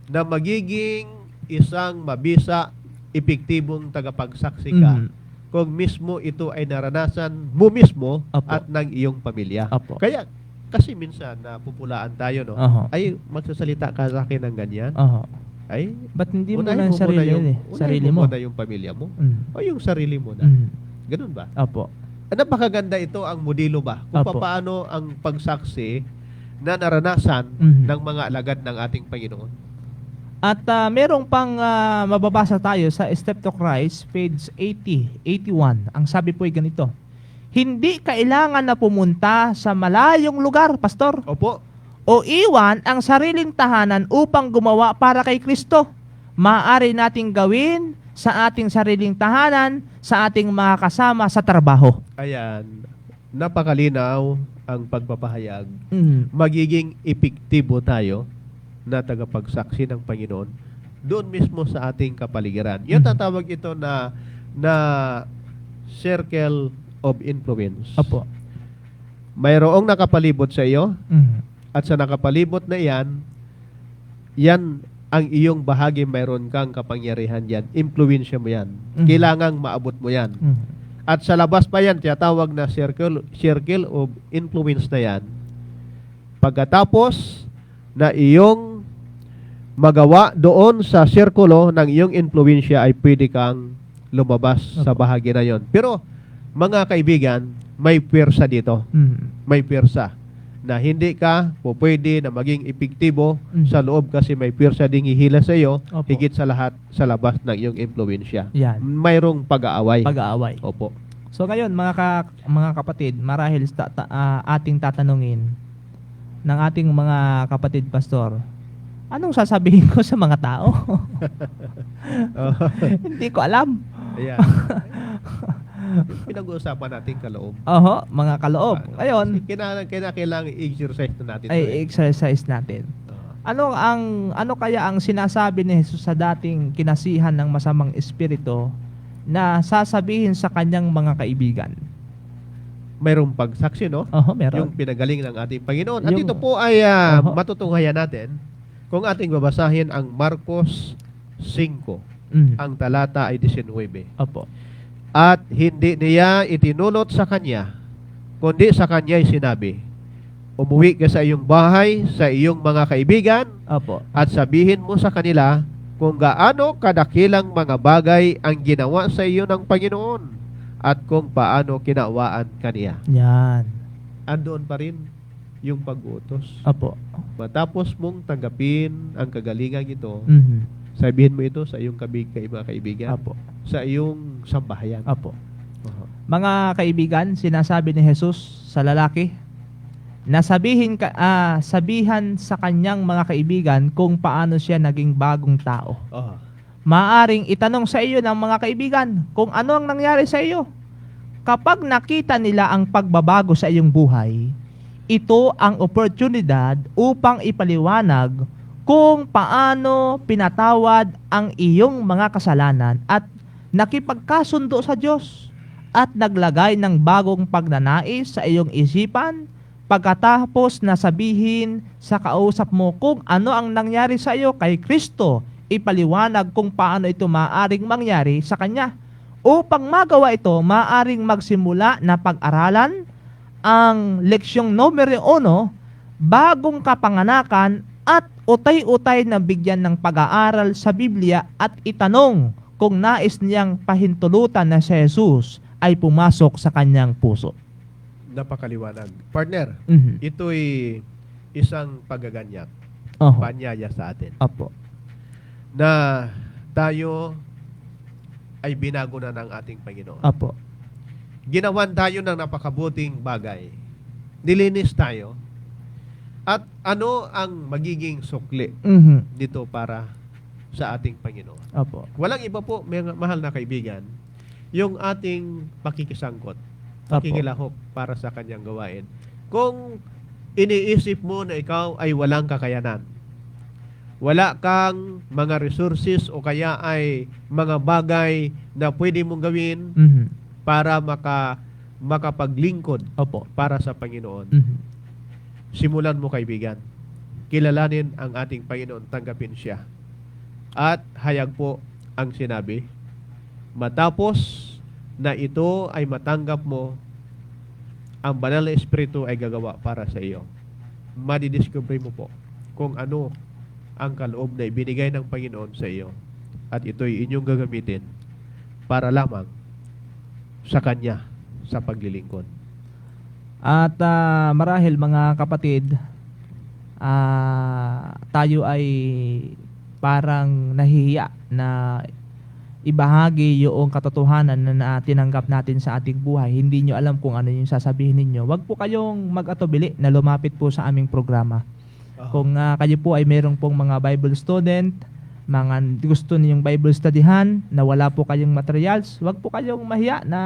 na magiging isang mabisa, epektibong tagapagsaksi ka Mhm. kung mismo ito ay naranasan mo mismo Apo. at ng iyong pamilya. Apo. Kaya kasi minsan napupulaan tayo, no? Oho. Ay, magsasalita ka sa akin ng ganyan. Oho. Ay, Ba't hindi mo unahin na yung sarili muna eh? Sarili mo. muna yung pamilya mo. Mm. O yung sarili mo na. Mm. Ganun ba? Opo. Napakaganda ito ang modelo ba? Kung Apo. paano ang pagsaksi na naranasan Mhm. ng mga alagad ng ating Panginoon. At merong pang mababasa tayo sa Step to Christ, page 80, 81. Ang sabi po ay ganito, hindi kailangan na pumunta sa malayong lugar, Pastor, Opo. o iwan ang sariling tahanan upang gumawa para kay Kristo. Maaari nating gawin sa ating sariling tahanan, sa ating mga kasama sa trabaho. Ayan. Napakalinaw ang pagpapahayag. Mm. Magiging epektibo tayo na tagapagsaksi ng Panginoon doon mismo sa ating kapaligiran. Yung Mhm. tatawag ito na circle of influence. Opo. Mayroong nakapalibot sa iyo Mm. at sa nakapalibot na yan ang iyong bahagi, mayroon kang kapangyarihan yan. Impluwensya mo yan. Mhm. Kailangang maabot mo yan. Mm. At sa labas pa yan, tiyatawag na circle of influence na yan. Pagkatapos na iyong magawa doon sa sirkulo ng iyong influensya ay pwede kang lumabas sa bahagi na yon. Pero mga kaibigan, may pwersa dito. Mm. May pwersa na hindi ka po pwede na maging epektibo Mhm. sa loob kasi may pwersa ding hihila sa iyo, Opo. higit sa lahat sa labas ng iyong influensya. Yan. Mayroong pag-aaway. Pag-aaway. Opo. So ngayon, mga kapatid, marahil ating tatanungin ng ating mga kapatid pastor, anong sasabihin ko sa mga tao? Hindi ko alam. Ayan. Pinag-uusapan natin kaloob. Oho, mga kaloob. Ngayon, Kailangan i-exercise na natin. ay exercise natin. Ano kaya ang sinasabi ni Jesus sa dating kinasihan ng masamang espiritu na sasabihin sa kanyang mga kaibigan? Mayroong pagsaksi, no? Oho, meron. Yung pinagaling ng ating Panginoon. At Yung- ito po ay Oho. matutunghayan natin kung ating babasahin ang Marcos 5. Mm. Ang talata ay 19. Opo. At hindi niya itinulot sa kanya, kundi sa kanya ay sinabi, umuwi ka sa iyong bahay, sa iyong mga kaibigan, Opo. at sabihin mo sa kanila kung gaano kadakilang mga bagay ang ginawa sa iyo ng Panginoon at kung paano kinawaan kaniya. Yan. Andoon pa rin yung pag-utos. Opo. Matapos mong tanggapin ang kagalingan ito, Mhm. sabihin mo ito sa iyong mga kaibigan, Apo. sa iyong sambahayan. Apo. Oho. Mga kaibigan, sinasabi ni Jesus sa lalaki na sabihan sa kanyang mga kaibigan kung paano siya naging bagong tao. Oho. Maaring itanong sa iyo ng mga kaibigan kung ano ang nangyari sa iyo. Kapag nakita nila ang pagbabago sa iyong buhay, ito ang oportunidad upang ipaliwanag kung paano pinatawad ang iyong mga kasalanan at nakipagkasundo sa Diyos at naglagay ng bagong pagnanais sa iyong isipan pagkatapos na sabihin sa kausap mo kung ano ang nangyari sa iyo kay Kristo, ipaliwanag kung paano ito maaaring mangyari sa Kanya Upang magawa ito, maaring magsimula na pag-aralan ang leksyong numero 1, bagong kapanganakan, at utay-utay na bigyan ng pag-aaral sa Biblia at itanong kung nais niyang pahintulutan na si Jesus ay pumasok sa kanyang puso. Napakaliwanag. Partner, Mhm. ito'y isang pagaganyak, Oho. panyaya sa atin. Opo. Na tayo ay binago na ng ating Panginoon. Opo. Ginawan tayo ng napakabuting bagay. Nilinis tayo. At ano ang magiging sukli Mhm. dito para sa ating Panginoon? Opo. Walang iba po, mga mahal na kaibigan, yung ating pakikisangkot, Opo. pakikilahok para sa kanyang gawain. Kung iniisip mo na ikaw ay walang kakayanan, wala kang mga resources o kaya ay mga bagay na pwede mong gawin Mhm. para makapaglingkod Opo. para sa Panginoon. Mhm. Simulan mo, kaibigan. Kilalanin ang ating Panginoon, tanggapin siya. At hayag po ang sinabi, matapos na ito ay matanggap mo, ang banal na Espiritu ay gagawa para sa iyo. Madidiscover mo po kung ano ang kaloob na ibinigay ng Panginoon sa iyo. At ito'y inyong gagamitin para lamang sa Kanya, sa paglilingkod. At marahil mga kapatid, tayo ay parang nahihiya na ibahagi yung katotohanan na tinanggap natin sa ating buhay. Hindi nyo alam kung ano yung sasabihin ninyo. Wag po kayong mag-atubili na lumapit po sa aming programa. Kung kayo po ay mayroong pong mga Bible student, mga gusto niyong Bible studyhan, na wala po kayong materials, wag po kayong mahiya na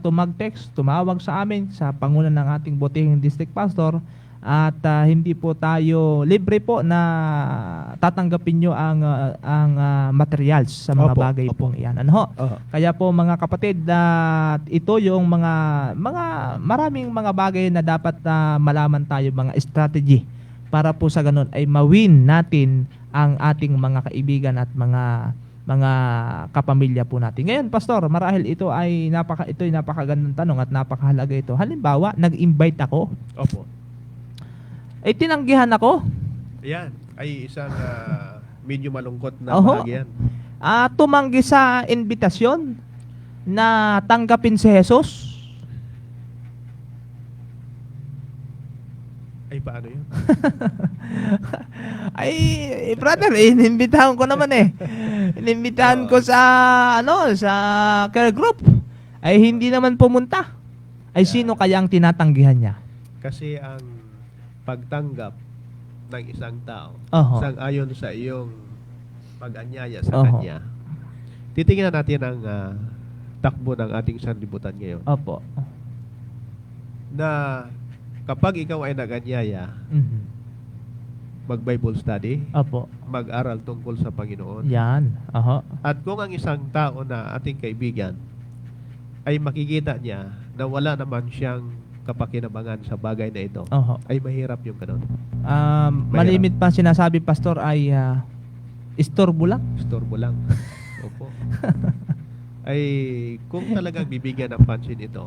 tumag-text, tumawag sa amin sa pangunan ng ating butihing district pastor, at hindi po tayo libre po na tatanggapin nyo ang materials sa mga Opo, bagay opo. pong iyan. Ano ho? Kaya po mga kapatid, ito yung mga maraming mga bagay na dapat malaman tayo, mga strategy para po sa ganun ay mawin natin ang ating mga kaibigan at mga kapamilya po natin. Ngayon, Pastor, marahil ito ay napakagandang tanong at napakahalaga ito. Halimbawa, nag-invite ako, Opo. ay tinanggihan ako. Ayan, ay isang medyo malungkot na Oho. bahagi yan. Tumanggi sa invitasyon na tanggapin si Jesus. Ay, paano yun? Ay, brother, inimbitahan ko naman eh. Inimbitahan ko sa sa care group. Ay hindi naman pumunta. Ay sino kaya ang tinatanggihan niya? Kasi ang pagtanggap ng isang tao, Oho. sang-ayon sa iyong pag-anyaya sa Oho. kanya, titingnan natin ang takbo ng ating sanlibutan ngayon. Opo. Na kapag ikaw ay nag-anyaya, Mhm. mag-Bible study, Opo. mag-aral tungkol sa Panginoon, Yan. Oho. at kung ang isang tao na ating kaibigan ay makikita niya na wala naman siyang kapakinabangan sa bagay na ito, Oho. ay mahirap yung ganun. Malimit pa sinasabi, Pastor, ay istorbo lang. Istorbo lang. Opo. Ay kung talagang bibigyan ng pansin ito,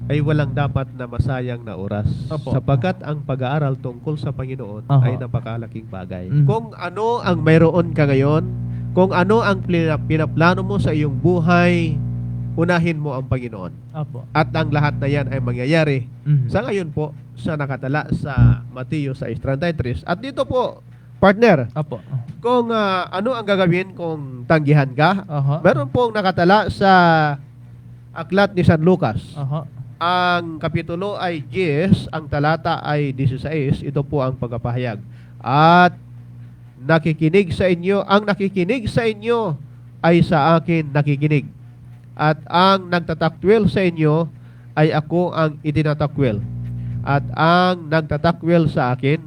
ay walang dapat na masayang na oras. Opo. Sapagkat ang pag-aaral tungkol sa Panginoon Oho. ay napakalaking bagay. Mhm. Kung ano ang mayroon ka ngayon, kung ano ang pinaplano mo sa iyong buhay, unahin mo ang Panginoon. Opo. At ang lahat na yan ay mangyayari Mhm. sa ngayon po sa nakatala sa Mateo 6:33. At dito po, partner, Opo. kung ano ang gagawin kung tanggihan ka, Oho. meron pong nakatala sa aklat ni San Lucas. Oho. Ang kapitulo ay 10, ang talata ay 16. Ito po ang pagpapahayag. At nakikinig sa inyo, ang nakikinig sa inyo ay sa akin nakikinig. At ang nagtatakwil sa inyo ay ako ang itinatakwil. At ang nagtatakwil sa akin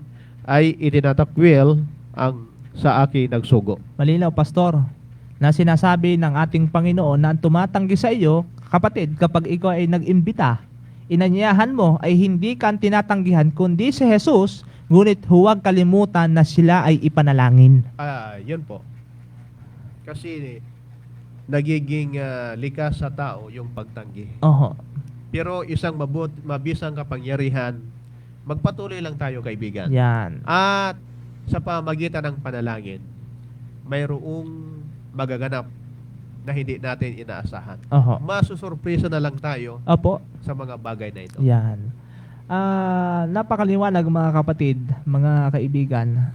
ay itinatakwil ang sa akin nagsugo. Malinaw, Pastor, na sinasabi ng ating Panginoon na ang tumatanggi sa iyo, kapatid, kapag ikaw ay nag-imbita, inanyayahan mo ay hindi ka tinatanggihan kundi si Jesus, ngunit huwag kalimutan na sila ay ipanalangin. Yun po. Kasi nagiging likas sa tao yung pagtanggi. Oho. Pero isang mabisang kapangyarihan, magpatuloy lang tayo, kaibigan. Yan. At sa pamagitan ng panalangin, mayroong magaganap na hindi natin inaasahan. Oho. Masusurpresa na lang tayo Opo. sa mga bagay na ito. Yan. Napakaliwanag mga kapatid, mga kaibigan,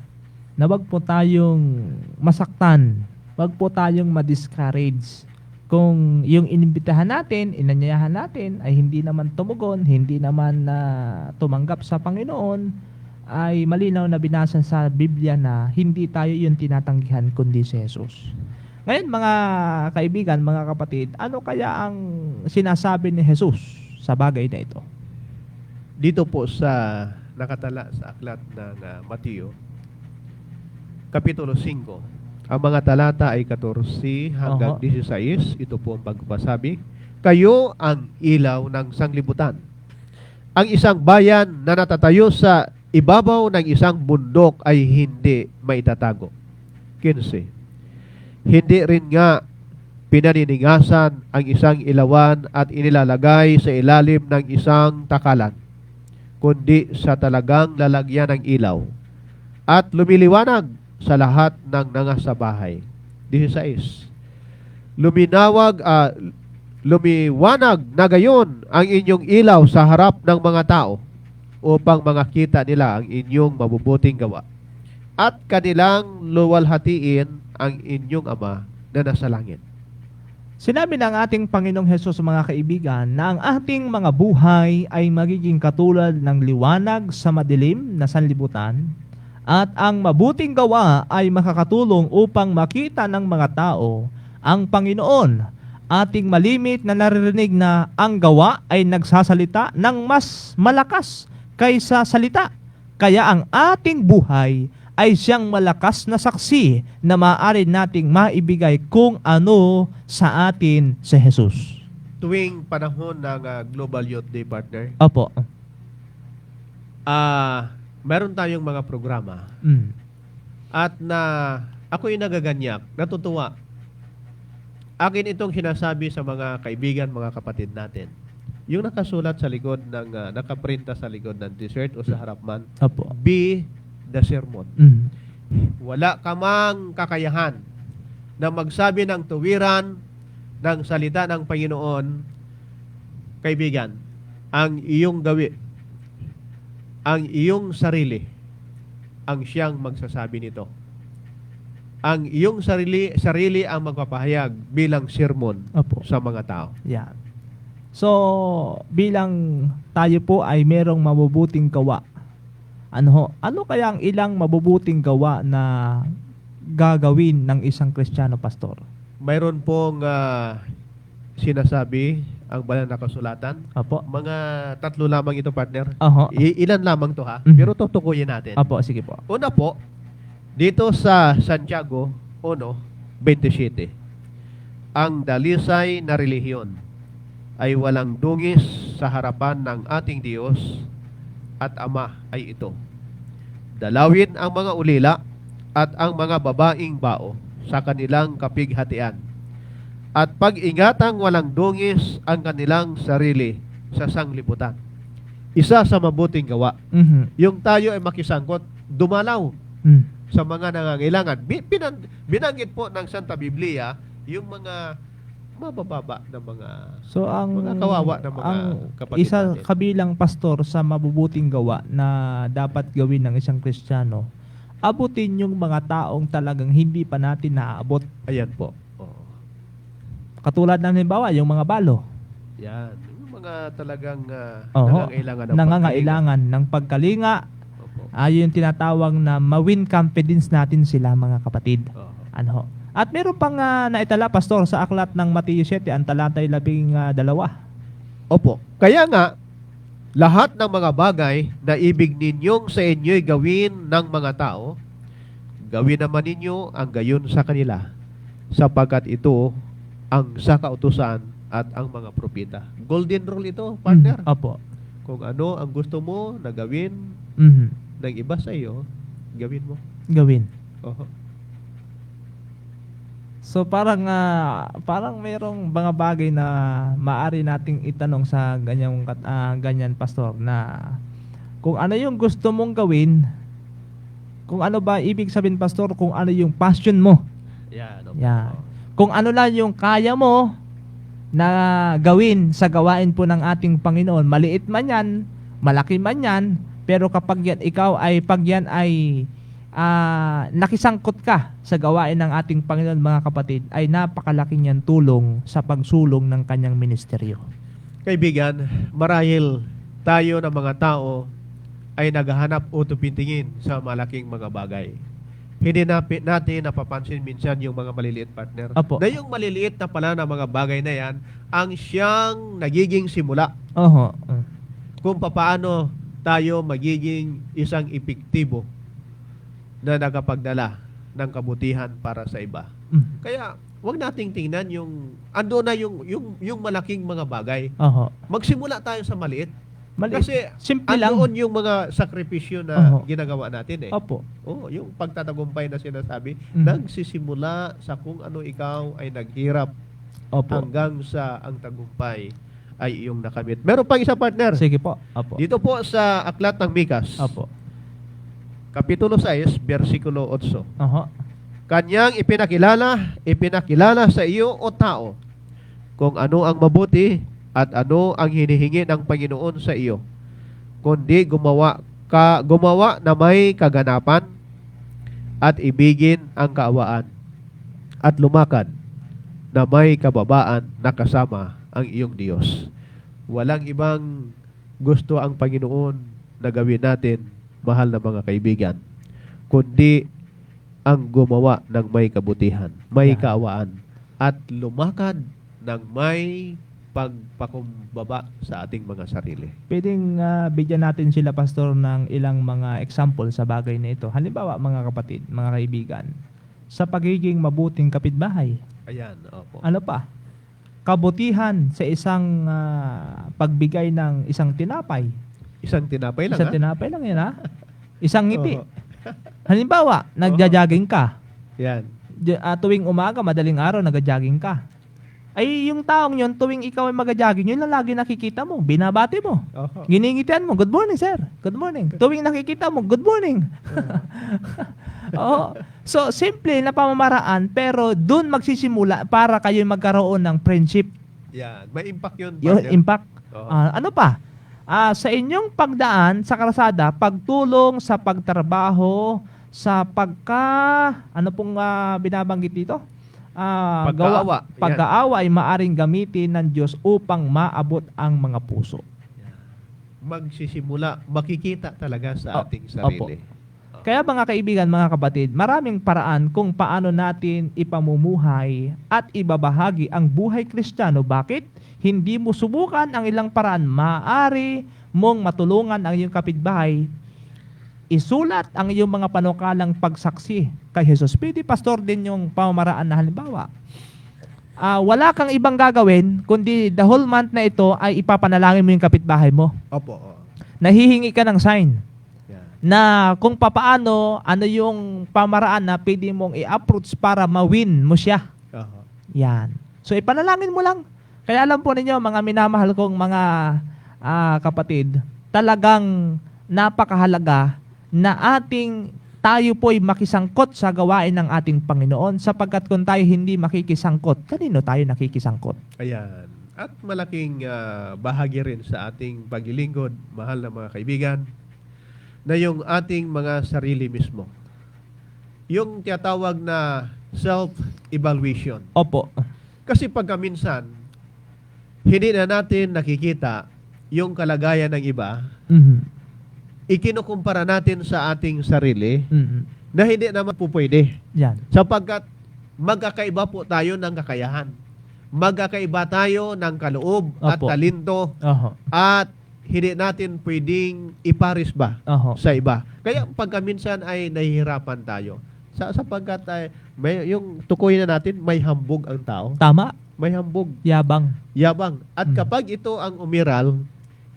na wag po tayong masaktan, wag po tayong ma-discourage. Kung yung inimbitahan natin, inanyayahan natin ay hindi naman tumugon, hindi naman tumanggap sa Panginoon, ay malinaw na binasa sa Biblia na hindi tayo yung tinatanggihan kundi si Jesus. Ngayon mga kaibigan, mga kapatid, ano kaya ang sinasabi ni Jesus sa bagay na ito? Dito po sa nakatala sa aklat ng Mateo, Kapitulo 5, ang mga talata ay 14 hanggang 16. Ito po ang pagpasabi. Kayo ang ilaw ng sanglibutan. Ang isang bayan na natatayo sa ibabaw ng isang bundok ay hindi maitatago. 15. Hindi rin nga pinaniningasan ang isang ilawan at inilalagay sa ilalim ng isang takalan, kundi sa talagang lalagyan ng ilaw at lumiliwanag sa lahat ng nangasa bahay. 16. Lumiwanag na gayon ang inyong ilaw sa harap ng mga tao upang makita nila ang inyong mabubuting gawa at kanilang luwalhatiin ang inyong Ama na nasa langit. Sinabi ng ating Panginoong Hesus, mga kaibigan, na ang ating mga buhay ay magiging katulad ng liwanag sa madilim na sanlibutan, at ang mabuting gawa ay makakatulong upang makita ng mga tao ang Panginoon. Ating malimit na naririnig na ang gawa ay nagsasalita ng mas malakas kaysa salita. Kaya ang ating buhay ay siyang malakas na saksi na maaari nating maibigay kung ano sa atin si Jesus. Tuwing panahon ng Global Youth Day, partner, Opo. meron tayong mga programa at na ako'y nagaganyak, natutuwa. Akin itong sinasabi sa mga kaibigan, mga kapatid natin. Yung nakasulat sa likod ng, nakaprinta sa likod ng t-shirt o sa harap man, Opo. be the sermon. Wala ka mang kakayahan na magsabi ng tuwiran ng salita ng Panginoon, kaibigan, ang iyong ang iyong sarili ang siyang magsasabi nito. Ang iyong sarili ang magpapahayag bilang sermon Opo. sa mga tao. Yan. So, bilang tayo po ay merong mabubuting gawa, ano kaya ang ilang mabubuting gawa na gagawin ng isang Kristiyano, pastor? Mayroon pong sinasabi ang banal na kasulatan. Apo. Mga 3 lamang ito, partner. Oho. Ilan lamang to, ha? Mhm. Pero tutukuyin natin. Apo, sige po. Una po, dito sa Santiago 1:27, ang dalisay na relihiyon ay walang dungis sa harapan ng ating Diyos at Ama ay ito: dalawin ang mga ulila at ang mga babaing bao sa kanilang kapighatian, at pag-ingatang walang dungis ang kanilang sarili sa sanglibutan. Isa sa mabuting gawa, yung tayo ay makisangkot, dumalaw sa mga nangangailangan. Binanggit po ng Santa Biblia yung mga mabababa na mga mga kawawa na mga kapatid isa natin. kabilang, pastor, sa mabubuting gawa na dapat gawin ng isang Kristiyano, abutin yung mga taong talagang hindi pa natin naaabot. Ayan po. Oo. Katulad ng halimbawa, yung mga balo. Yan. Yung mga talagang Oho. nangangailangan ng Nangangailangan ng pagkalinga. Opo. Yung tinatawag na ma-win confidence natin sila, mga kapatid. Oo. Ano? At meron pang naitala, pastor, sa aklat ng Mateo 7, ang talatay 12. Opo. Kaya nga, lahat ng mga bagay na ibig ninyong sa inyo'y gawin ng mga tao, gawin naman ninyo ang gayon sa kanila, sapagkat ito ang sa kautusan at ang mga propeta. Golden rule ito, partner. Opo. Kung ano ang gusto mo na gawin ng iba sa iyo, gawin mo. Gawin. Oho. So parang mayroong mga bagay na maaari nating itanong sa ganyan pastor na kung ano yung gusto mong gawin, kung ano ba ibig sabihin pastor, kung ano yung passion mo. Yan. Yan. Kung ano lang yung kaya mo na gawin sa gawain po ng ating Panginoon, maliit man yan, malaki man yan, pero kapag pag yan ay nakisangkot ka sa gawain ng ating Panginoon, mga kapatid, ay napakalaki niyang tulong sa pagsulong ng kanyang ministeryo. Kaibigan, marahil tayo ng mga tao ay naghahanap o tupintingin sa malaking mga bagay. Hindi natin napapansin minsan yung mga maliliit, partner. Apo. Na yung maliliit na pala na mga bagay na yan, ang siyang nagiging simula Oho. kung paano tayo magiging isang epektibo na nagapagdala ng kabutihan para sa iba. Kaya, wag nating tingnan yung ando na yung malaking mga bagay. Oho. Magsimula tayo sa maliit. Maliit. Kasi Simple lang. andoon yung mga sakripisyo na Oho. ginagawa natin eh. Opo. Oh, yung pagtatagumpay na sinasabi, Mhm. nagsisimula sa kung ano ikaw ay naghirap Opo. hanggang sa ang tagumpay ay iyong nakamit. Meron pang isa, partner. Sige po. Opo. Dito po sa Aklat ng Mikas, Opo. Kapitulo 6, versikulo 8. Oho. Kanyang ipinakilala sa iyo o tao kung ano ang mabuti at ano ang hinihingi ng Panginoon sa iyo, kundi gumawa na may kaganapan at ibigin ang kaawaan at lumakad na may kababaan na kasama ang iyong Diyos. Walang ibang gusto ang Panginoon na gawin natin, mahal na mga kaibigan, kundi ang gumawa ng may kabutihan, may kaawaan, at lumakad ng may pagpakumbaba sa ating mga sarili. Pwedeng bigyan natin sila, pastor, ng ilang mga example sa bagay na ito. Halimbawa, mga kapatid, mga kaibigan, sa pagiging mabuting kapitbahay. Ayan, opo. Ano pa? Kabutihan sa isang pagbigay ng isang tinapay. Isang tinapay lang, Isang tinapay lang yan, ha? Isang ngiti. Oo. Halimbawa, nagja-jogging ka. Yan. Tuwing umaga, madaling araw, nagja-jogging ka. Ay, yung taong yun, tuwing ikaw ay mag-jogging, yun lang lagi nakikita mo. Binabati mo. Oho. Giningitian mo, good morning, sir. Good morning. Tuwing nakikita mo, good morning. Oo. So, simple na pamamaraan, pero dun magsisimula para kayo magkaroon ng friendship. Yan. May impact yun. Yung partner. impact. Oo. Ano pa? Sa inyong pagdaan sa kalsada, pagtulong sa pagtrabaho, sa ano pong binabanggit dito? Pagkaawa. Yan. Pagkaawa ay maaring gamitin ng Diyos upang maabot ang mga puso. Magsisimula, makikita talaga sa ating Opo. sarili. Kaya mga kaibigan, mga kapatid, maraming paraan kung paano natin ipamumuhay at ibabahagi ang buhay Kristiyano. Bakit? Hindi mo subukan ang ilang paraan. Maaari mong matulungan ang iyong kapitbahay. Isulat ang iyong mga panukalang pagsaksi kay Jesus. Pwede, pastor, din yung pamamaraan na halimbawa. Wala kang ibang gagawin, kundi the whole month na ito ay ipapanalangin mo yung kapitbahay mo. Opo. Oo. Nahihingi ka ng sign Yan. na kung papaano, ano yung pamaraan na pwede mong i-approach para ma-win mo siya. Oho. Yan. So, ipanalangin mo lang. Kaya alam po ninyo, mga minamahal kong mga kapatid, talagang napakahalaga na tayo po'y makisangkot sa gawain ng ating Panginoon, sapagkat kung tayo hindi makikisangkot, kanino tayo nakikisangkot? Ayan. At malaking bahagi rin sa ating paglilingkod, mahal na mga kaibigan, na yung ating mga sarili mismo. Yung tinatawag na self-evaluation. Opo. Kasi pagka minsan, hindi na natin nakikita yung kalagayan ng iba, Mhm. ikinukumpara natin sa ating sarili Mhm. na hindi naman po pwede. Yan. Sapagkat magkakaiba po tayo ng kakayahan. Magkakaiba tayo ng kaloob at Opo. talento Oho. at hindi natin pwedeng iparis ba Oho. sa iba. Kaya pagka minsan ay nahihirapan tayo. Sapagkat yung tukoy na natin, may hambog ang tao. Tama. May hambog, Yabang. yabang. At Mm. kapag ito ang umiral,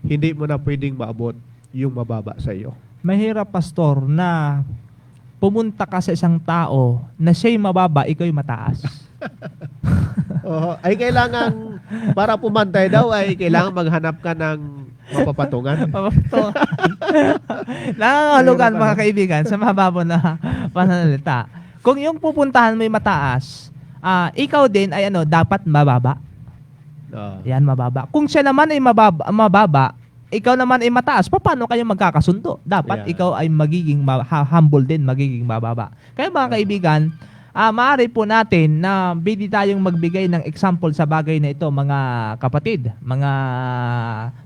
hindi mo na pwedeng maabot yung mababa sa iyo. Mahirap, pastor, na pumunta ka sa isang tao na siya'y mababa, ikaw'y mataas. Ay kailangan, para pumantay daw, ay kailangan maghanap ka ng mapapatungan. Nangangahulugan mga kaibigan sa mababaw na pananalita. Kung yung pupuntahan mo'y mataas, ikaw din ay dapat mababa. Yan, mababa. Kung siya naman ay mababa, ikaw naman ay mataas, paano kayo magkakasundo? Dapat ikaw ay magiging humble din, magiging mababa. Kaya mga kaibigan, maaari po natin na pwede tayong magbigay ng example sa bagay na ito, mga kapatid, mga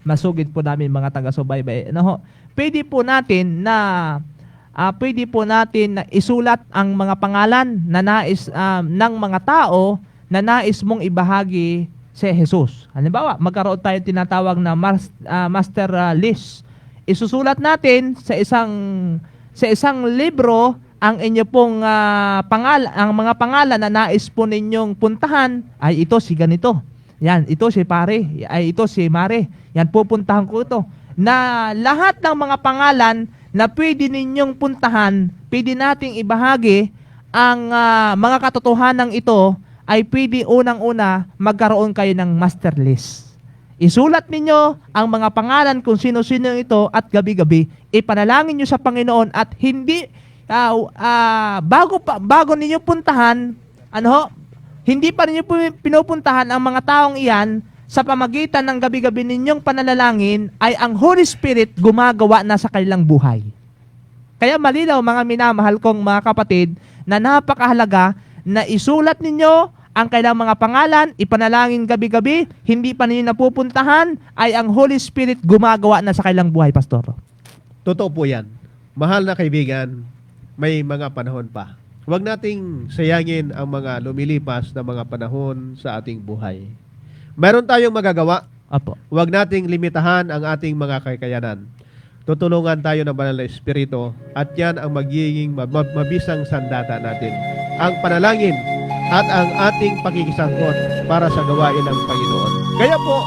masugid po namin, mga taga-subaybay. Pwede po natin na isulat ang mga pangalan na nais ng mga tao na nais mong ibahagi si Jesus. Halimbawa, magkaroon tayo tinatawag na master list. Isusulat natin sa isang libro ang inyo pong ang mga pangalan na nais po ninyong puntahan. Ay, ito si ganito. Yan, ito si pare. Ay, ito si mare. Yan, pupuntahan ko ito. Na lahat ng mga pangalan na pwede ninyong puntahan, pwede nating ibahagi ang mga katotohanan ito, ay pwede unang-una magkaroon kayo ng master list. Isulat ninyo ang mga pangalan kung sino-sino ito at gabi-gabi ipanalangin nyo sa Panginoon at hindi bago ninyo puntahan, hindi pa ninyo pinupuntahan ang mga taong iyan sa pamagitan ng gabi-gabi ninyong panalangin ay ang Holy Spirit gumagawa na sa kanilang buhay. Kaya malinaw mga minamahal kong mga kapatid na napakahalaga na isulat ninyo ang kailang mga pangalan, ipanalangin gabi-gabi, hindi pa ninyo napupuntahan, ay ang Holy Spirit gumagawa na sa kailang buhay, Pastor. Totoo po yan. Mahal na kaibigan, may mga panahon pa. Huwag nating sayangin ang mga lumilipas na mga panahon sa ating buhay. Meron tayong magagawa. Apo. Huwag nating limitahan ang ating mga kakayanan. Tutulungan tayo ng Banal na Espiritu at yan ang magiging mabisang sandata natin. Ang panalangin at ang ating pakikisangkot para sa gawain ng Panginoon. Kaya po,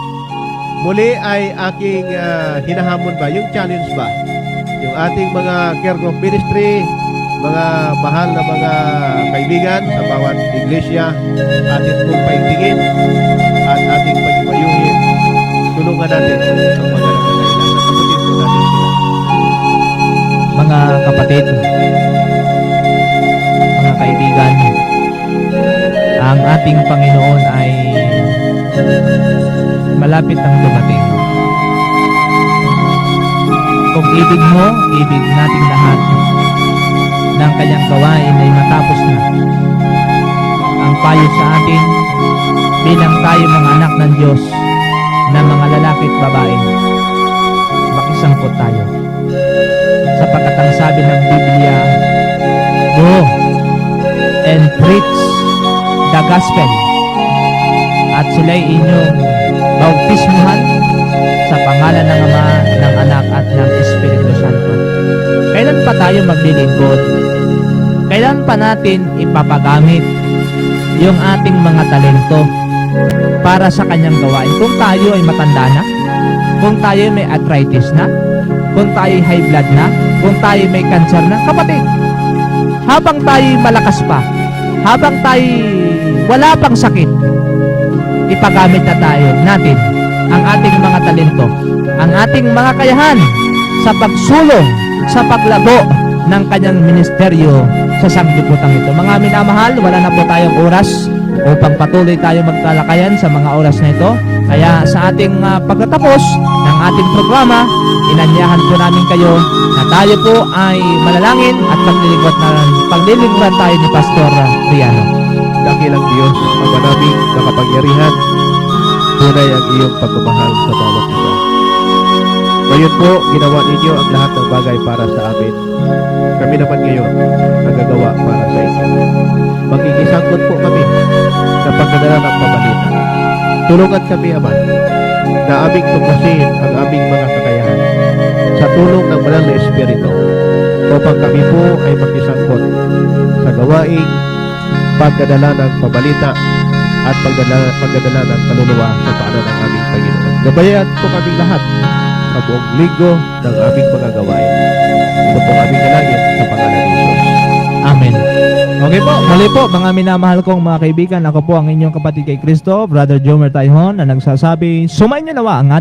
muli ay aking hinahamon ba, yung challenge ba, yung ating mga care group ministry, mga mahal na mga kaibigan sa bawat iglesia, ating pong paigtingin at ating pagpayuhin, tulungan natin ang mga nangangailangan. Kapatid po natin sila. Mga kapatid, mga kaibigan, ang ating Panginoon ay malapit ang dumating. Kung ibig mo, ibig nating lahat ng kanyang gawain ay matapos na. Ang payo sa atin, bilang tayo mga anak ng Diyos na mga lalaki at babae, makisangkot tayo. Sapagkat ang sabi ng Biblia, go and preach the gospel, at sila'y inyong bautismuhan sa pangalan ng Ama, ng Anak at ng Espiritu Santo. Kailan pa tayo maglilingkod? Kailan pa natin ipapagamit yung ating mga talento para sa kanyang gawain? Kung tayo ay matanda na, kung tayo may arthritis na, kung tayo high blood na, kung tayo may cancer na, kapatid, habang tayo malakas pa, habang tayo wala pang sakit, ipagamit na tayo natin ang ating mga talento, ang ating mga kayahan sa pagsulong, sa paglago ng kanyang ministeryo sa sanglibutan ito. Mga minamahal, wala na po tayong oras upang patuloy tayo magtalakayan sa mga oras na ito. Kaya sa ating pagtatapos ng ating programa, inanyahan po namin kayo na tayo po ay manalangin at paglilingkuran tayo ni Pastor Riano. Dakilang Diyos, ang manaming nakapangyarihan, tunay ang iyong pagmamahal sa bawat isa. Ngayon po, ginawa ninyo ang lahat ng bagay para sa amin. Kami naman ngayon nagagawa para sa inyo. Magkikisangkot po kami sa pagdadala ng pabalita. Tulungan kami, Ama, na aming tuklasin ang aming mga kakayahan sa tulong ng Banal na Espiritu upang kami po ay makisangkot sa gawaing pagdadala ng pabalita at pagdadala ng kaluluwa sa paanan ng aming Panginoon. Gabayan po kami lahat sa buong linggo ng aming mga gawain. Ito po aming dalangin sa pangalan ni Jesus. Amen. Okay po, muli po mga minamahal kong mga kaibigan, ako po ang inyong kapatid kay Kristo, Brother Jomer Taihon, na nagsasabi, sumayin niyo nawa ang